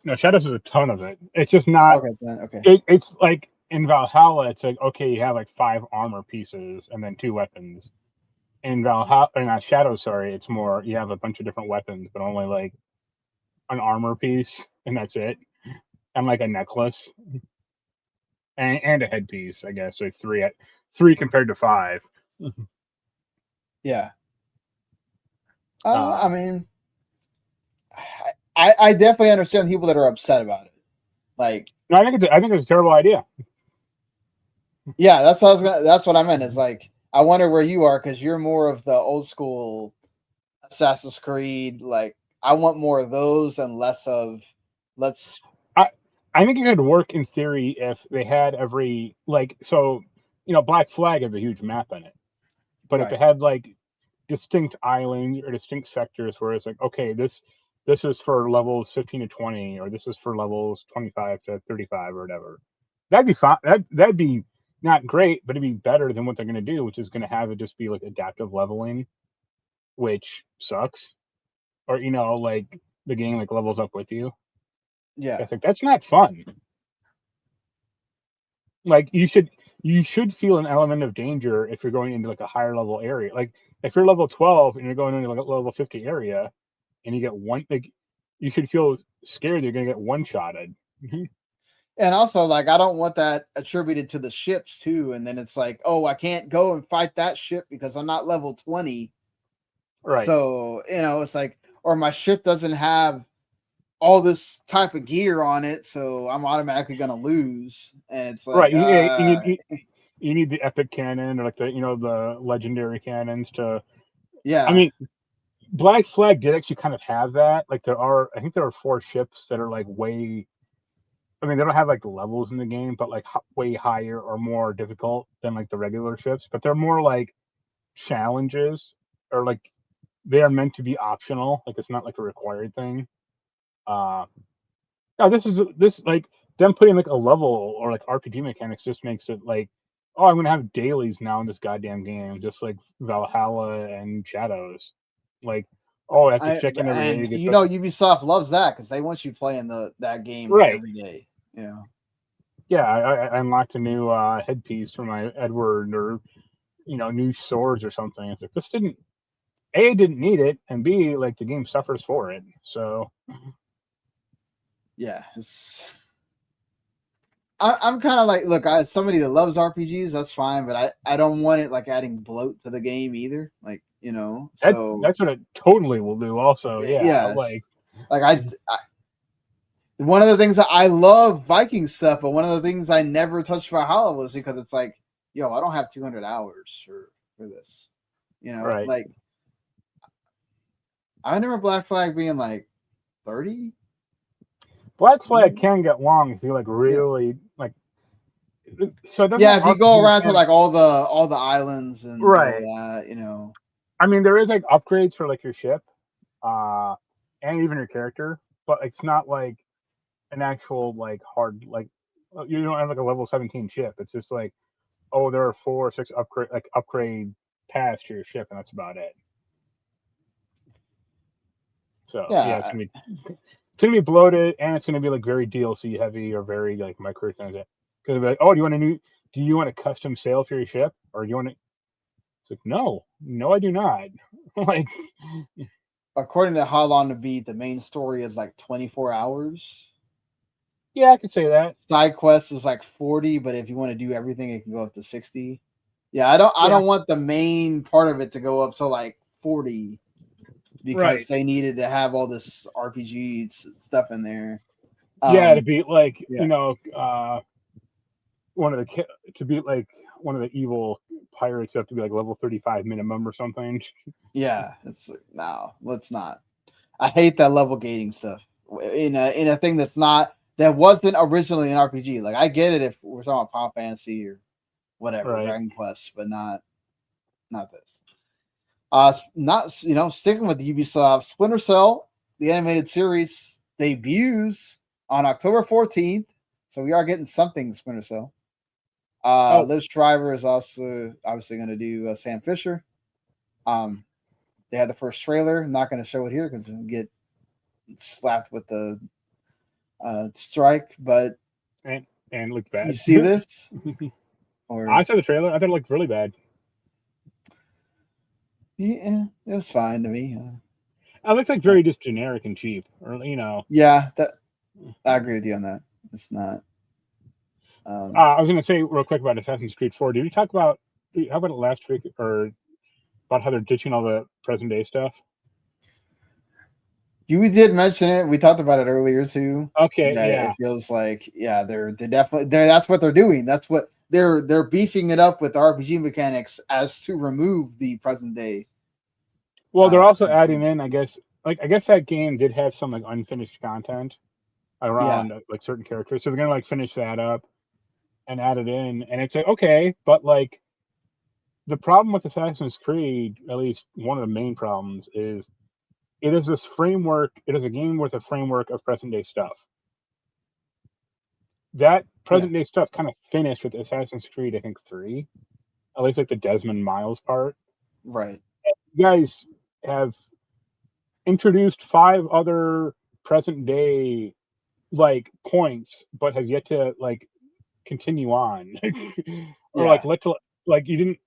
no, Shadows is a ton of it. It's just not. Okay. It's like in Valhalla, it's like, okay, you have like 5 armor pieces and then 2 weapons. In Valhalla, or not Shadows, sorry, it's more you have a bunch of different weapons, but only like an armor piece, and that's it, and like a necklace, and a headpiece, I guess. So 3 compared to 5. Yeah. I mean, I definitely understand people that are upset about it. Like, no, I think it's a terrible idea. Yeah, that's what I meant. Is like, I wonder where you are because you're more of the old school Assassin's Creed. Like, I want more of those and less of let's. I think it could work in theory if they had every Black Flag has a huge map in it, but if it had like distinct islands or distinct sectors where it's like, okay, this is for levels 15 to 20, or this is for levels 25 to 35 or whatever, that'd be fine. That'd be not great, but it'd be better than what they're going to do, which is going to have it just be like adaptive leveling, which sucks, or like the game like levels up with you. Yeah, I think that's not fun. Like you should feel an element of danger if you're going into like a higher level area. Like if you're level 12 and you're going into like a level 50 area and you get one, like you should feel scared you're going to get one-shotted. And also, like, I don't want that attributed to the ships too. And then it's like, oh, I can't go and fight that ship because I'm not level 20. Right. So, it's like, or my ship doesn't have all this type of gear on it, so I'm automatically going to lose. And it's like, right. You need the epic cannon or like the legendary cannons to. Yeah. I mean, Black Flag did actually kind of have that. Like I think there are 4 ships that are like way. I mean, they don't have like levels in the game, but like way higher or more difficult than like the regular ships. But they're more like challenges, or like they are meant to be optional. Like it's not like a required thing. No, this like them putting like a level or like RPG mechanics just makes it like, oh, I'm gonna have dailies now in this goddamn game, just like Valhalla and Shadows. Like, oh, I have to check in every day to get. Ubisoft loves that because they want you playing that game like every day. Yeah, I unlocked a new headpiece for my Edward, or new swords or something. It's like this didn't need it, and B, like the game suffers for it. So yeah, I'm kind of like, look, as somebody that loves RPGs, that's fine, but I don't want it like adding bloat to the game either. Like, so that's what it totally will do. Also, yeah, like I one of the things that I love Viking stuff, but one of the things I never touched Valhalla was because it's like, yo, I don't have 200 hours for this, right. Like I remember Black Flag being like 30. Black Flag can get long if you like really like. So if you go around to like all the islands and all that, I mean, there is like upgrades for like your ship, and even your character, but it's not like an actual like hard, like you don't have like a level 17 ship. It's just like, oh, there are 4 or 6 upgrade pass to your ship, and that's about it. So Yeah, it's gonna be bloated, and it's gonna be like very DLC heavy or very like microtransaction. Because like, oh, do you want a custom sail for your ship, or do you want to? It's like, no, I do not. Like, according to How Long to Beat, the main story is like 24 hours. Yeah, I could say that. Side quest is like 40, but if you want to do everything, it can go up to 60. Yeah, I don't want the main part of it to go up to like 40 because they needed to have all this RPG stuff in there. To be like one of the evil pirates, you have to be like level 35 minimum or something. Yeah, it's like, no, let's not. I hate that level gating stuff in a thing that wasn't originally an RPG. Like I get it if we're talking about Final Fantasy or whatever, Dragon Quest, but not this. Not sticking with Ubisoft, Splinter Cell, the animated series debuts on October 14th, so we are getting something Splinter Cell. Liv Schreiber is also obviously going to do Sam Fisher. They had the first trailer. I'm not going to show it here because we'll get slapped with the strike. But and looked bad. You see this? I saw the trailer. I thought it looked really bad. Yeah, it was fine to me. It looks like very just generic and cheap, or Yeah, I agree with you on that. It's not. I was going to say real quick about Assassin's Creed 4. Did we talk about how about it last week, or about how they're ditching all the present day stuff? We did mention it. We talked about it earlier too. Okay, It feels like they're definitely that's what they're doing. That's what they're beefing it up with RPG mechanics as to remove the present day. Well, they're also adding in, I guess that game did have some like unfinished content around like certain characters, so they're gonna like finish that up and add it in, and it's like okay, but like the problem with Assassin's Creed, at least one of the main problems, is it is this framework. It is a game with a framework of present day stuff. That present day stuff kind of finished with Assassin's Creed, I think 3, at least like the Desmond Miles part. Right. And you guys have introduced 5 other present day like points, but have yet to like continue on, or like you didn't.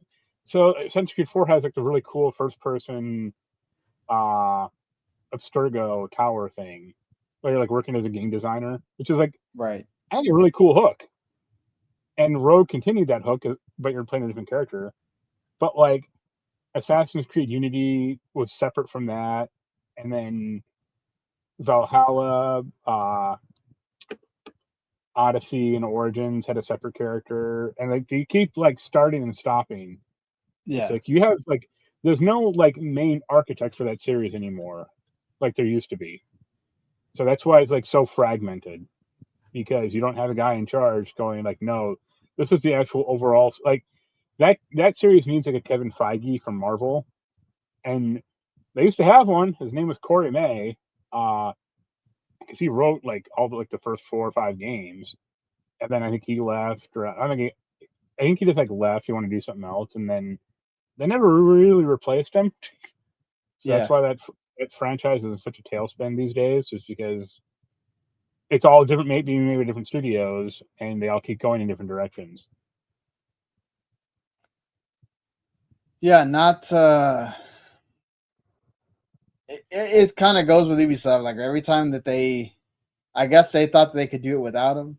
So Assassin's Creed 4 has like the really cool first person Abstergo tower thing, where you're like working as a game designer, which is like a really cool hook. And ROG continued that hook, but you're playing a different character. But like Assassin's Creed Unity was separate from that, and then Valhalla, Odyssey, and Origins had a separate character, and like they keep like starting and stopping. Yeah, it's like you have like there's no like main architect for that series anymore, like there used to be. So that's why it's like so fragmented, because you don't have a guy in charge going like, no, this is the actual overall like that series needs like a Kevin Feige from Marvel, and they used to have one. His name was Corey May, because he wrote like all the first 4 or 5 games, and then I think he left, or I think he just like left. He wanted to do something else, and then they never really replaced him. So that's why that franchise is in such a tailspin these days, just because it's all different, maybe different studios, and they all keep going in different directions. Yeah, not. It kind of goes with Ubisoft. Like every time that I guess they thought they could do it without him.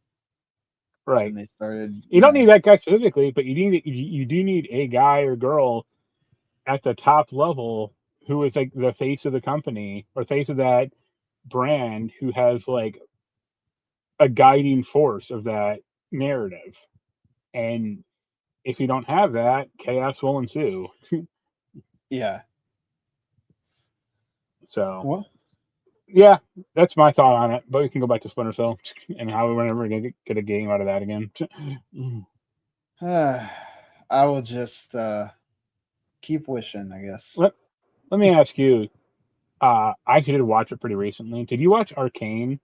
Right. And they started. You don't need that guy specifically, but you do need a guy or girl at the top level who is like the face of the company or face of that brand, who has like a guiding force of that narrative. And if you don't have that, chaos will ensue. Yeah. So what? Yeah, that's my thought on it. But we can go back to Splinter Cell and how we're never going to get a game out of that again. I will just keep wishing, I guess. Let me ask you. I actually did watch it pretty recently. Did you watch Arcane?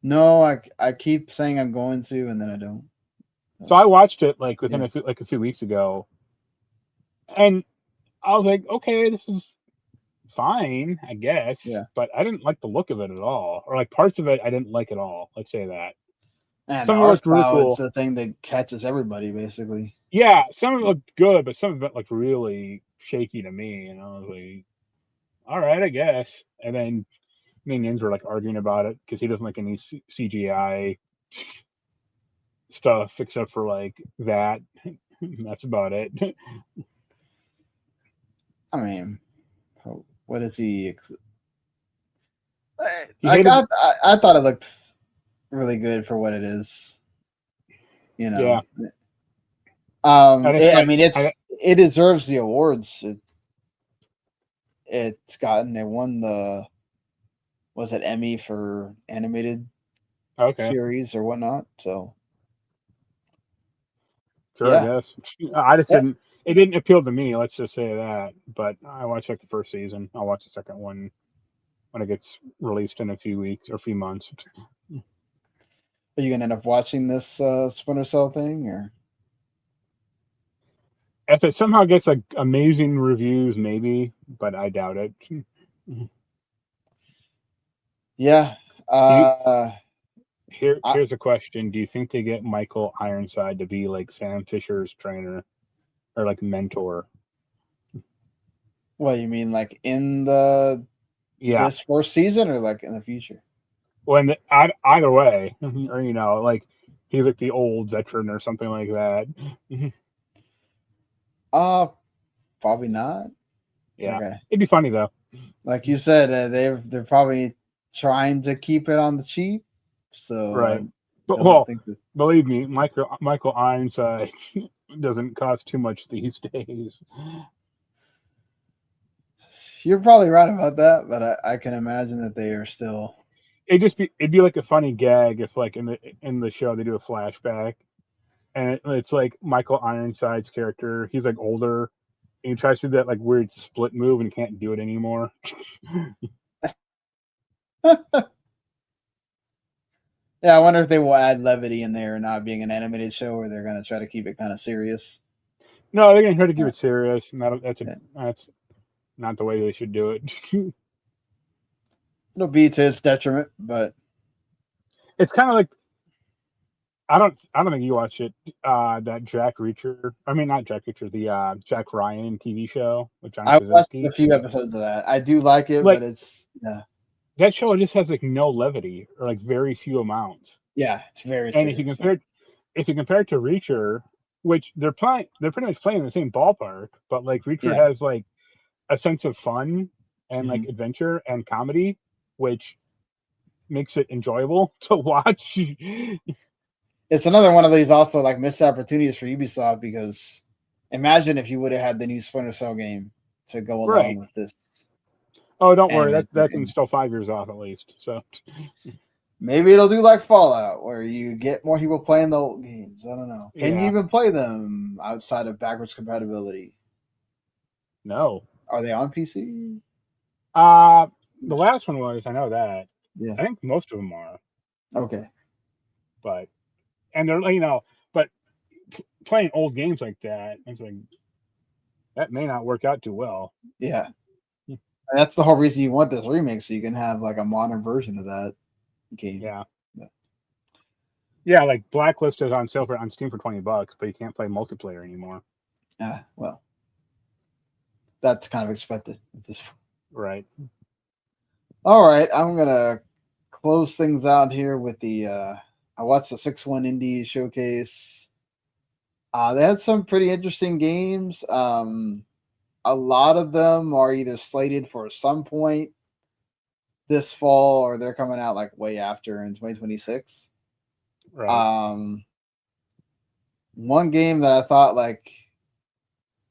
No, I keep saying I'm going to, and then I don't. So I watched it like within a few weeks ago, And I was like, okay, this is fine, I guess. Yeah. But I didn't like the look of it at all, or like parts of it I didn't like at all. Let's say that. And Some the of it art looked really style is cool. the thing that catches everybody, basically. Yeah, some of it looked good, but some of it looked really shaky to me, and I was like, all right, I guess. And then minions were like arguing about it because he doesn't like any CGI stuff except for like that. That's about it. I mean, what is he? He I hated. thought it looked really good for what it is. You know. Yeah. I mean, it deserves the awards it's gotten. It won the Emmy for animated series or whatnot. So sure, yeah. I guess. I just didn't. It didn't appeal to me. Let's just say that. But I watched like the first season. I'll watch the second one when it gets released in a few weeks or a few months. Are you gonna end up watching this Splinter Cell thing, or if it somehow gets like amazing reviews, maybe, but I doubt it. Yeah. Here's a question: do you think they get Michael Ironside to be like Sam Fisher's trainer or like mentor? What you mean, like in this first season, or like in the future? Well, either way, or like he's like the old veteran or something like that. Probably not. Yeah, okay. It'd be funny though. Like you said, they're probably trying to keep it on the cheap. So right, but believe me, Michael Ironside doesn't cost too much these days. You're probably right about that, but I can imagine that they are still. It'd be like a funny gag if like in the show they do a flashback, and it's like Michael Ironside's character. He's like older, and he tries to do that like weird split move and can't do it anymore. Yeah, I wonder if they will add levity in there, not being an animated show, or they're going to try to keep it kind of serious. No, they're going to try to keep it serious, and that's not the way they should do it. It'll be to its detriment, but it's kind of like I don't think you watch it. That Jack Reacher. I mean, not Jack Reacher. The Jack Ryan TV show with John Krasinski. I watched a few episodes of that. I do like it, but it's that show just has like no levity or like very few amounts. Yeah, it's very. And serious. if you compare it to Reacher, which they're pretty much playing in the same ballpark, but like Reacher has like a sense of fun and like adventure and comedy, which makes it enjoyable to watch. It's another one of these also like missed opportunities for Ubisoft, because imagine if you would have had the new Splinter Cell game to go along with this. Oh, don't worry, that's still 5 years off at least. So maybe it'll do like Fallout, where you get more people playing the old games. I don't know. Can you even play them outside of backwards compatibility? No. Are they on PC? The last one was. I know that. Yeah. I think most of them are. Okay. But they're but playing old games like that, it's like that may not work out too well. Yeah. That's the whole reason you want this remake, so you can have like a modern version of that game. Yeah, like Blacklist is on sale on Steam for $20, but you can't play multiplayer anymore. Yeah, well, that's kind of expected at this point. Right. All right, I'm gonna close things out here with the. I watched the 6-1 Indie showcase. They had some pretty interesting games. A lot of them are either slated for some point this fall, or they're coming out like way after in 2026. Right. One game that I thought like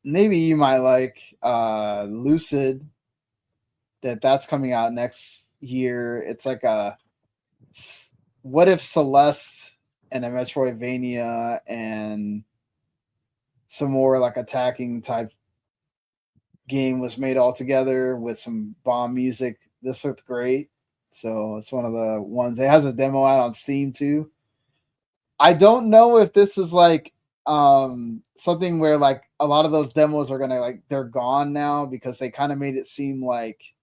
maybe you might like, Lucid, that's coming out next year. It's like a what if Celeste and a Metroidvania and some more like attacking type game was made all together with some bomb music. This looked great. So it's one of the ones. It has a demo out on Steam too. I don't know if this is like something where like a lot of those demos are gonna like they're gone now because they kind of made it seem like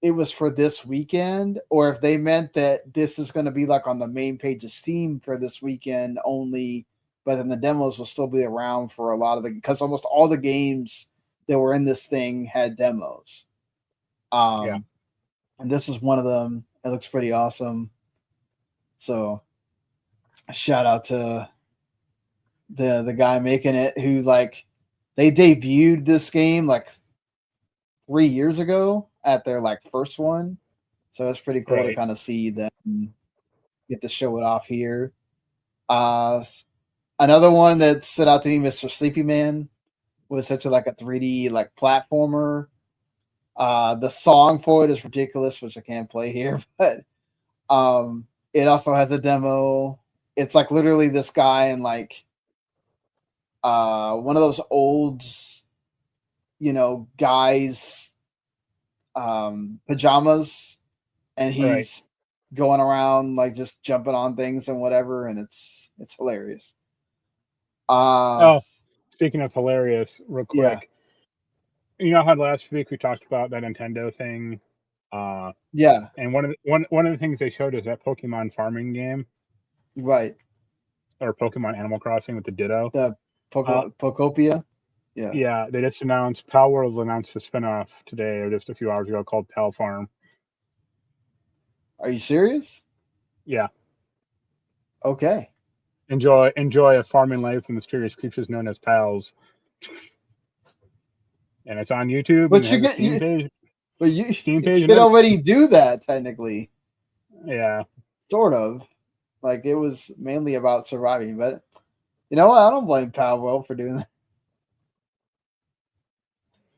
it was for this weekend, or if they meant that this is going to be like on the main page of Steam for this weekend only, but then the demos will still be around for a lot of because almost all the games that were in this thing had demos. And this is one of them. It looks pretty awesome. So shout out to the guy making it, who like they debuted this game like 3 years ago at their like first one, so it's pretty cool to kind of see them get to show it off here. Another one that stood out to me, Mr. Sleepy Man, was such a like a 3D like platformer. The song for it is ridiculous, which I can't play here, but it also has a demo. It's like literally this guy in like one of those old, guys pajamas, and he's going around like just jumping on things and whatever, and it's hilarious. Speaking of hilarious, real quick, you know how last week we talked about that Nintendo thing? And one of the things they showed is that Pokemon farming game, right? Or Pokemon Animal Crossing with the Ditto, the Pokopia. Yeah, they just announced Palworld announced a spinoff today or just a few hours ago called Palfarm. Are you serious? Yeah. Okay. Enjoy a farming life with mysterious creatures known as pals. And it's on YouTube. But you could already do that technically. Yeah. Sort of. Like it was mainly about surviving, but you know what? I don't blame Palworld for doing that.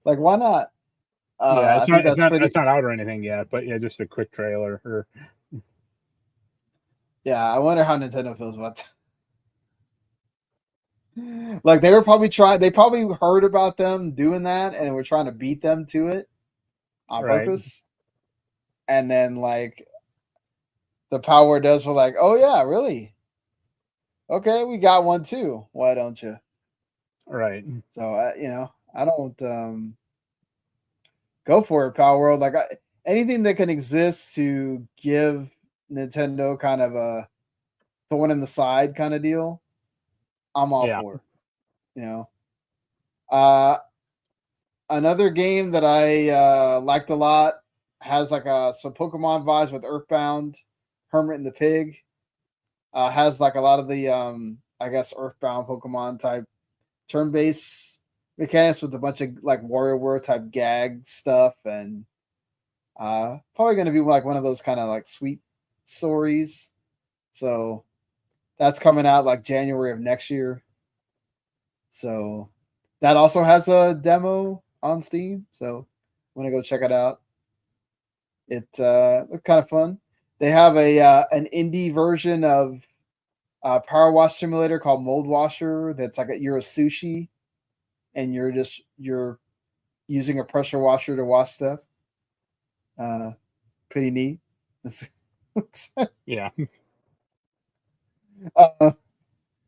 Like, why not? It's not out or anything yet, but yeah, just a quick trailer. Yeah, I wonder how Nintendo feels about that. Like, they probably heard about them doing that and were trying to beat them to it on purpose. And then, like, the Power does were like, oh, yeah, really? Okay, we got one too. Why don't you? Right. So, I don't go for it, Palworld. Like, anything that can exist to give Nintendo kind of a thorn in the side kind of deal, I'm all for. Another game that I liked a lot has like some Pokemon vibes with Earthbound, Hermit and the Pig. Has like a lot of the I guess Earthbound Pokemon type turn-based mechanics with a bunch of like WarioWare type gag stuff, and probably going to be like one of those kind of like sweet stories. So that's coming out like January of next year. So that also has a demo on Steam. So I'm gonna go check it out. It looked kind of fun. They have an indie version of Power Wash Simulator called Mold Washer. That's like you're a sushi, and you're using a pressure washer to wash stuff. Pretty neat. Yeah.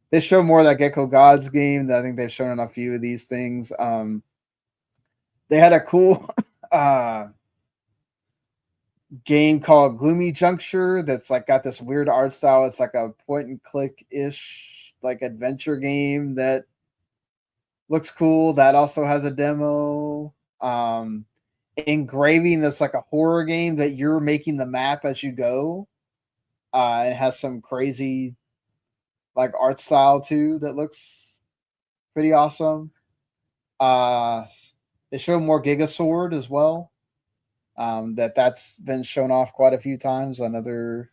They show more of that Gecko Gods game. I think they've shown in a few of these things. They had a cool game called Gloomy Juncture that's like got this weird art style. It's like a point and click ish like adventure game that looks cool. That also has a demo. Engraving that's like a horror game that you're making the map as you go. It has some crazy like art style too that looks pretty awesome. They show more Gigasword as well. That's been shown off quite a few times on other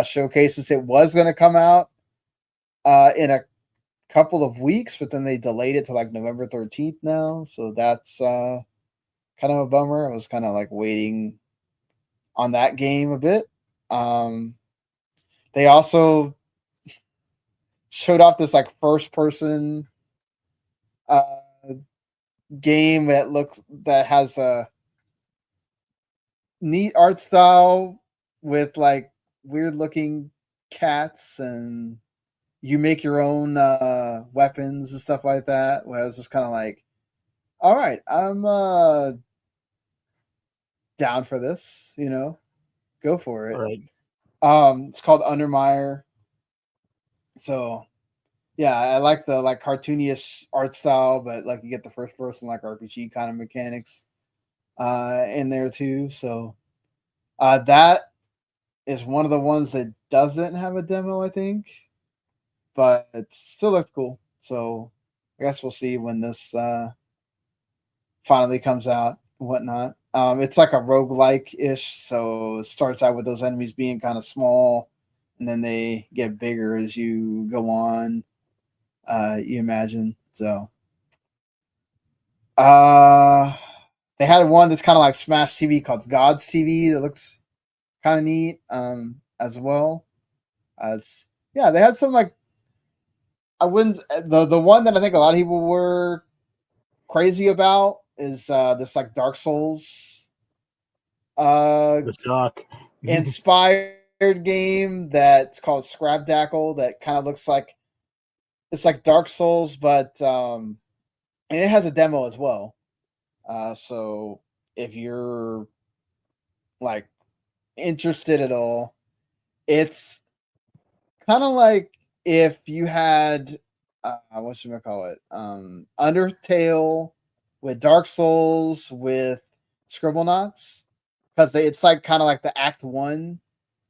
showcases. It was going to come out in a couple of weeks, but then they delayed it to like November 13th now. So that's kind of a bummer. I was kind of like waiting on that game a bit. They also showed off this like first person game that has a neat art style with like weird looking cats and you make your own weapons and stuff like that. Where I was just kind of like, all right, I'm down for this, go for it. Right. It's called Undermire. So yeah, I like the cartoonish art style, but like you get the first person RPG kind of mechanics in there too. So that is one of the ones that doesn't have a demo, I think, but it still looks cool. So I guess we'll see when this finally comes out and whatnot. It's like a roguelike-ish, so it starts out with those enemies being kind of small, and then they get bigger as you go on, you imagine. So they had one that's kind of like Smash TV called God's TV that looks kind of neat as well. Yeah, they had some like I wouldn't the one that I think a lot of people were crazy about is this like Dark Souls The shock. inspired game that's called Scrapdackle that kind of looks like it's like Dark Souls, but and it has a demo as well. So if you're like interested at all, it's kind of like if you had what should I call it? Undertale with Dark Souls with Scribblenauts, because it's like kind of like the Act 1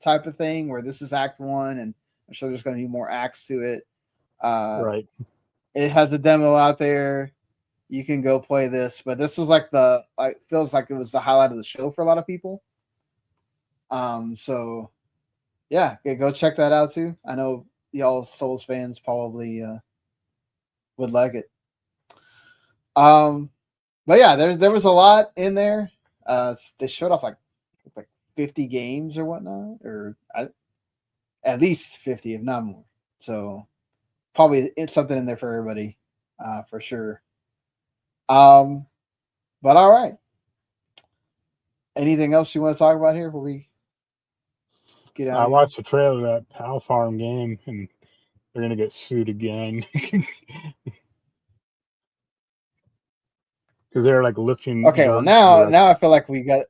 type of thing where this is Act 1, and I'm sure there's going to be more acts to it. Right. It has a demo out there. You can go play this, but this was like feels like it was the highlight of the show for a lot of people. So yeah, go check that out too. I know y'all Souls fans probably would like it. But yeah, there was a lot in there. They showed off like 50 games or whatnot, or at least 50, if not more. So probably it's something in there for everybody, for sure. But all right. Anything else you want to talk about here before we get out? I watched the trailer of that Palfarm game, and they're gonna get sued again because they're like lifting. Okay, well now I feel like we got.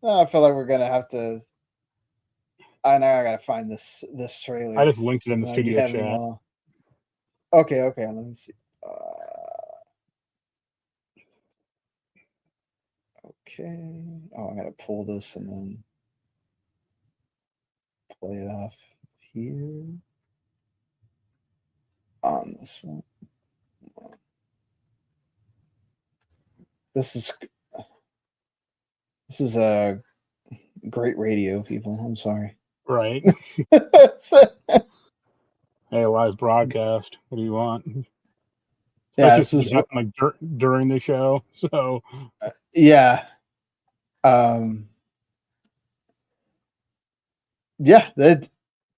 I feel like we're gonna have to. I gotta find this trailer. I just linked it in the studio chat. Okay, let me see. Okay. Oh, I gotta pull this and then play it off here on this one. This is a great radio, people. I'm sorry. Right. Hey, live broadcast. What do you want? Yeah, this is like during the show. So yeah, yeah,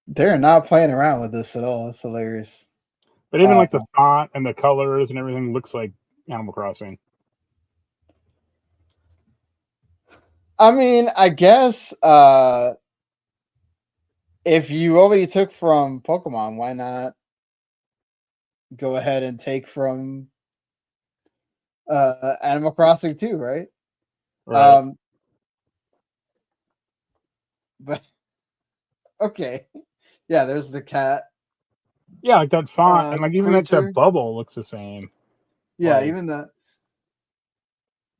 they're not playing around with this at all. It's hilarious. But even like the font and the colors and everything looks like Animal Crossing. I mean, I guess if you already took from Pokemon, why not go ahead and take from Animal Crossing too, right? Right. But okay, yeah, there's the cat. Yeah, like that font and like even like that bubble looks the same. Yeah, like, even the.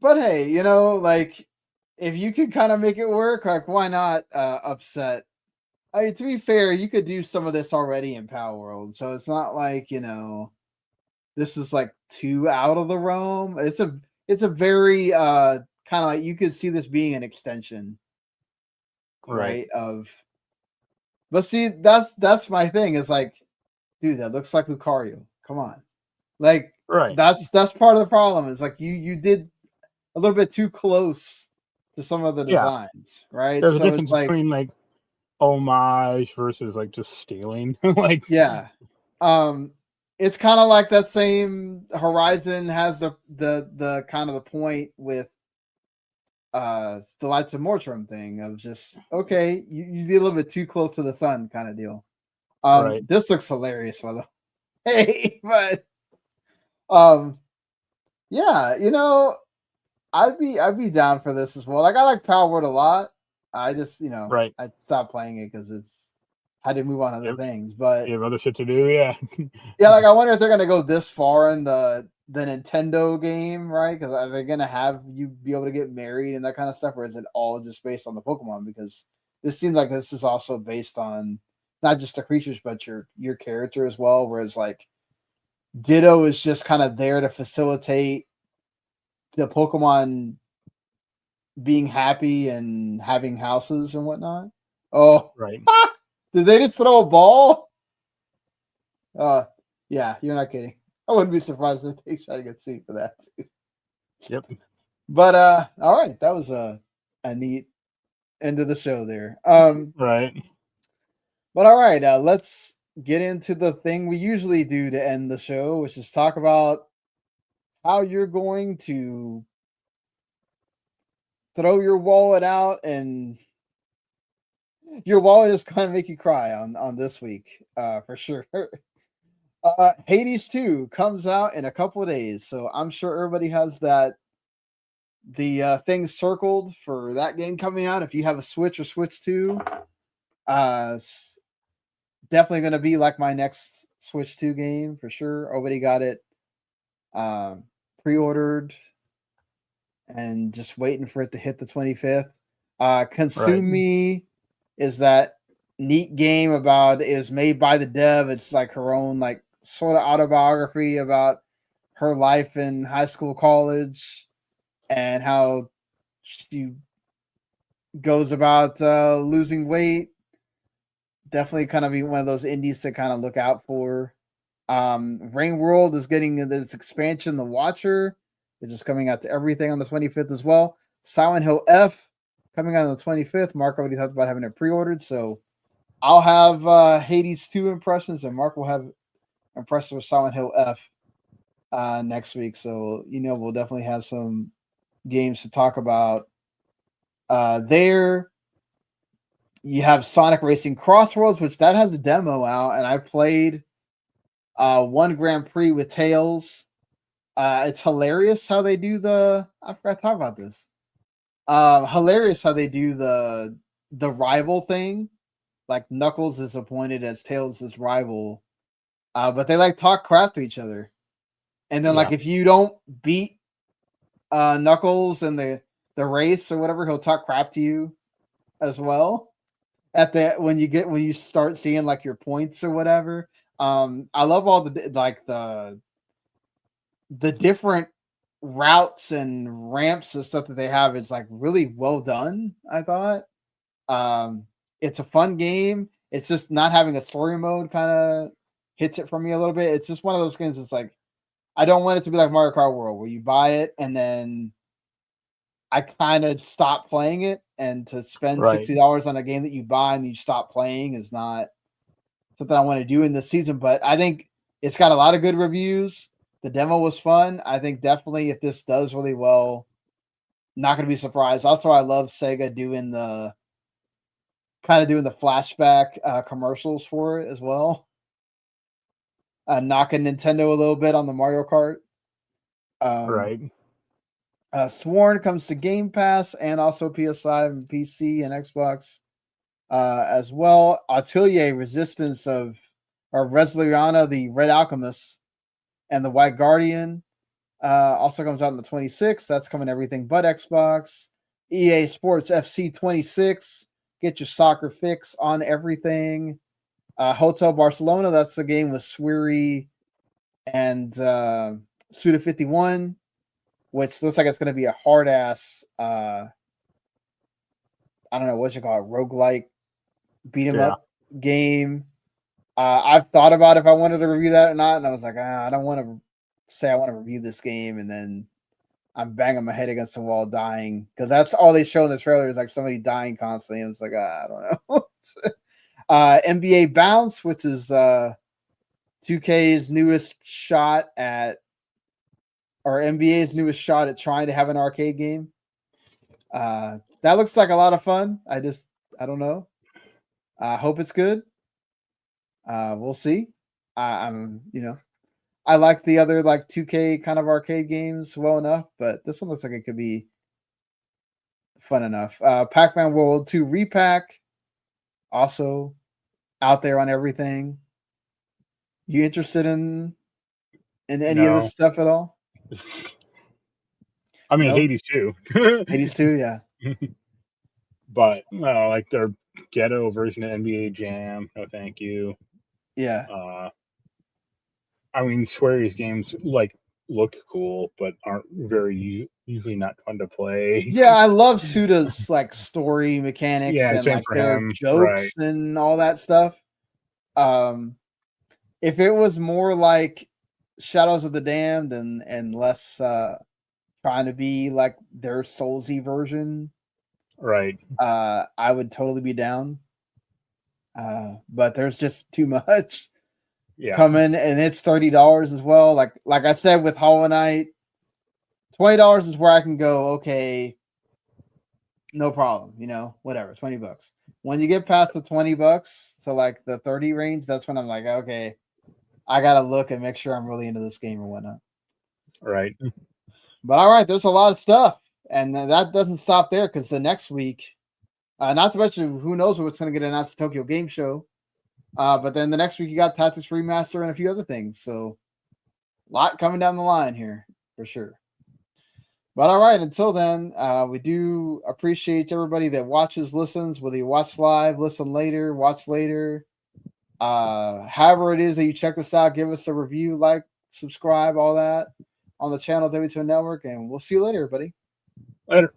But hey, like if you could kind of make it work, like why not upset? I mean, to be fair, you could do some of this already in Palworld, so it's not like this is like too out of the realm. It's a very kind of like you could see this being an extension, right? But see, that's my thing. Is like, dude, that looks like Lucario. Come on, like, that's part of the problem. Is like you did a little bit too close to some of the designs, right? There's a difference between like homage versus like just stealing. Like, yeah, it's kind of like that same Horizon has the kind of the point with the Lights of Mortrim thing of just okay, you get a little bit too close to the sun kind of deal. Right. This looks hilarious, by the way, but yeah, I'd be down for this as well. Like I like Palworld a lot. I just Right. I stopped playing it because it's had to move on to other things. But you have other shit to do, yeah. yeah, like I wonder if they're gonna go this far in the Nintendo game, right? Because are they gonna have you be able to get married and that kind of stuff, or is it all just based on the Pokemon? Because this seems like this is also based on not just the creatures, but your character as well. Whereas like Ditto is just kind of there to facilitate the Pokemon being happy and having houses and whatnot. Oh, right. Did they just throw a ball? Yeah, you're not kidding. I wouldn't be surprised if they try to get sued for that too. Yep. But all right, that was a neat end of the show there. Right. But all right, let's get into the thing we usually do to end the show, which is talk about how you're going to throw your wallet out, and your wallet is going to make you cry on this week, for sure. Hades 2 comes out in a couple of days, so I'm sure everybody has the thing circled for that game coming out. If you have a Switch or Switch 2, definitely going to be like my next Switch 2 game for sure. Already got it pre-ordered and just waiting for it to hit the 25th. Consume Me is that neat game about is made by the dev. It's like her own like sort of autobiography about her life in high school, college, and how she goes about losing weight. Definitely kind of be one of those indies to kind of look out for. Rain World is getting this expansion, The Watcher, which is coming out to everything on the 25th as well. Silent Hill F coming out on the 25th. Mark already talked about having it pre-ordered, so I'll have Hades 2 impressions, and Mark will have impressions with Silent Hill F next week. So we'll definitely have some games to talk about there. You have Sonic Racing Crossroads, which that has a demo out, and I played one Grand Prix with Tails. It's hilarious how they do I forgot to talk about this. Hilarious how they do the rival thing. Like Knuckles is appointed as Tails' rival, but they like talk crap to each other. And then like if you don't beat Knuckles in the race or whatever, he'll talk crap to you as well. When you start seeing like your points or whatever. I love all the different routes and ramps and stuff that they have. It's like really well done, I thought. It's a fun game. It's just not having a story mode kind of hits it for me a little bit. It's just one of those games that's like, I don't want it to be like Mario Kart World where you buy it and then I kind of stop playing it, and to spend $60 on a game that you buy and you stop playing is not something I want to do in this season. But I think it's got a lot of good reviews. The demo was fun. I think definitely if this does really well, not going to be surprised. Also, I love Sega doing the flashback commercials for it as well. Knocking Nintendo a little bit on the Mario Kart. Sworn comes to Game Pass and also PS5 and PC and Xbox as well. Atelier Resistance of Resiliana, the Red Alchemist, and the White Guardian also comes out on the 26th. That's coming everything but Xbox. EA Sports FC 26. Get your soccer fix on everything. Hotel Barcelona, that's the game with Swery and Suda51, which looks like it's going to be a hard ass, I don't know what you call it, roguelike beat 'em up game. I've thought about if I wanted to review that or not, and I was like, I don't want to say I want to review this game, and then I'm banging my head against the wall dying, because that's all they show in the trailer is like somebody dying constantly. I was like, I don't know. NBA Bounce, which is 2K's newest shot at, or NBA's newest shot at trying to have an arcade game. That looks like a lot of fun. I don't know. I hope it's good. We'll see. I'm I like the other like 2K kind of arcade games well enough, but this one looks like it could be fun enough. Pac-Man World 2 Repack, also out there on everything. You interested in any of this stuff at all? I mean, nope. Hades too. Hades too, yeah. But like their ghetto version of NBA Jam, no thank you. Yeah. I mean, Square's games like look cool, but aren't usually not fun to play. Yeah, I love Suda's like story mechanics and like their jokes and all that stuff. If it was more like Shadows of the Damned and less trying to be like their Soulsy version, right? I would totally be down. But there's just too much coming, and it's $30 as well. Like I said with Hollow Knight, $20 is where I can go. Okay, no problem. Whatever, $20. When you get past the $20 to like the 30 range, that's when I'm like, okay, I gotta look and make sure I'm really into this game or whatnot. Right. But all right, there's a lot of stuff, and that doesn't stop there because the next week, not to mention who knows what's going to get announced at Tokyo Game Show, but then the next week you got Tactics Remaster and a few other things. So a lot coming down the line here for sure. But all right, until then, we do appreciate everybody that watches, listens, whether you watch live, listen later, watch later. However it is that you check this out, give us a review, like, subscribe, all that on the channel, W2 Network, and we'll see you later, everybody. Later.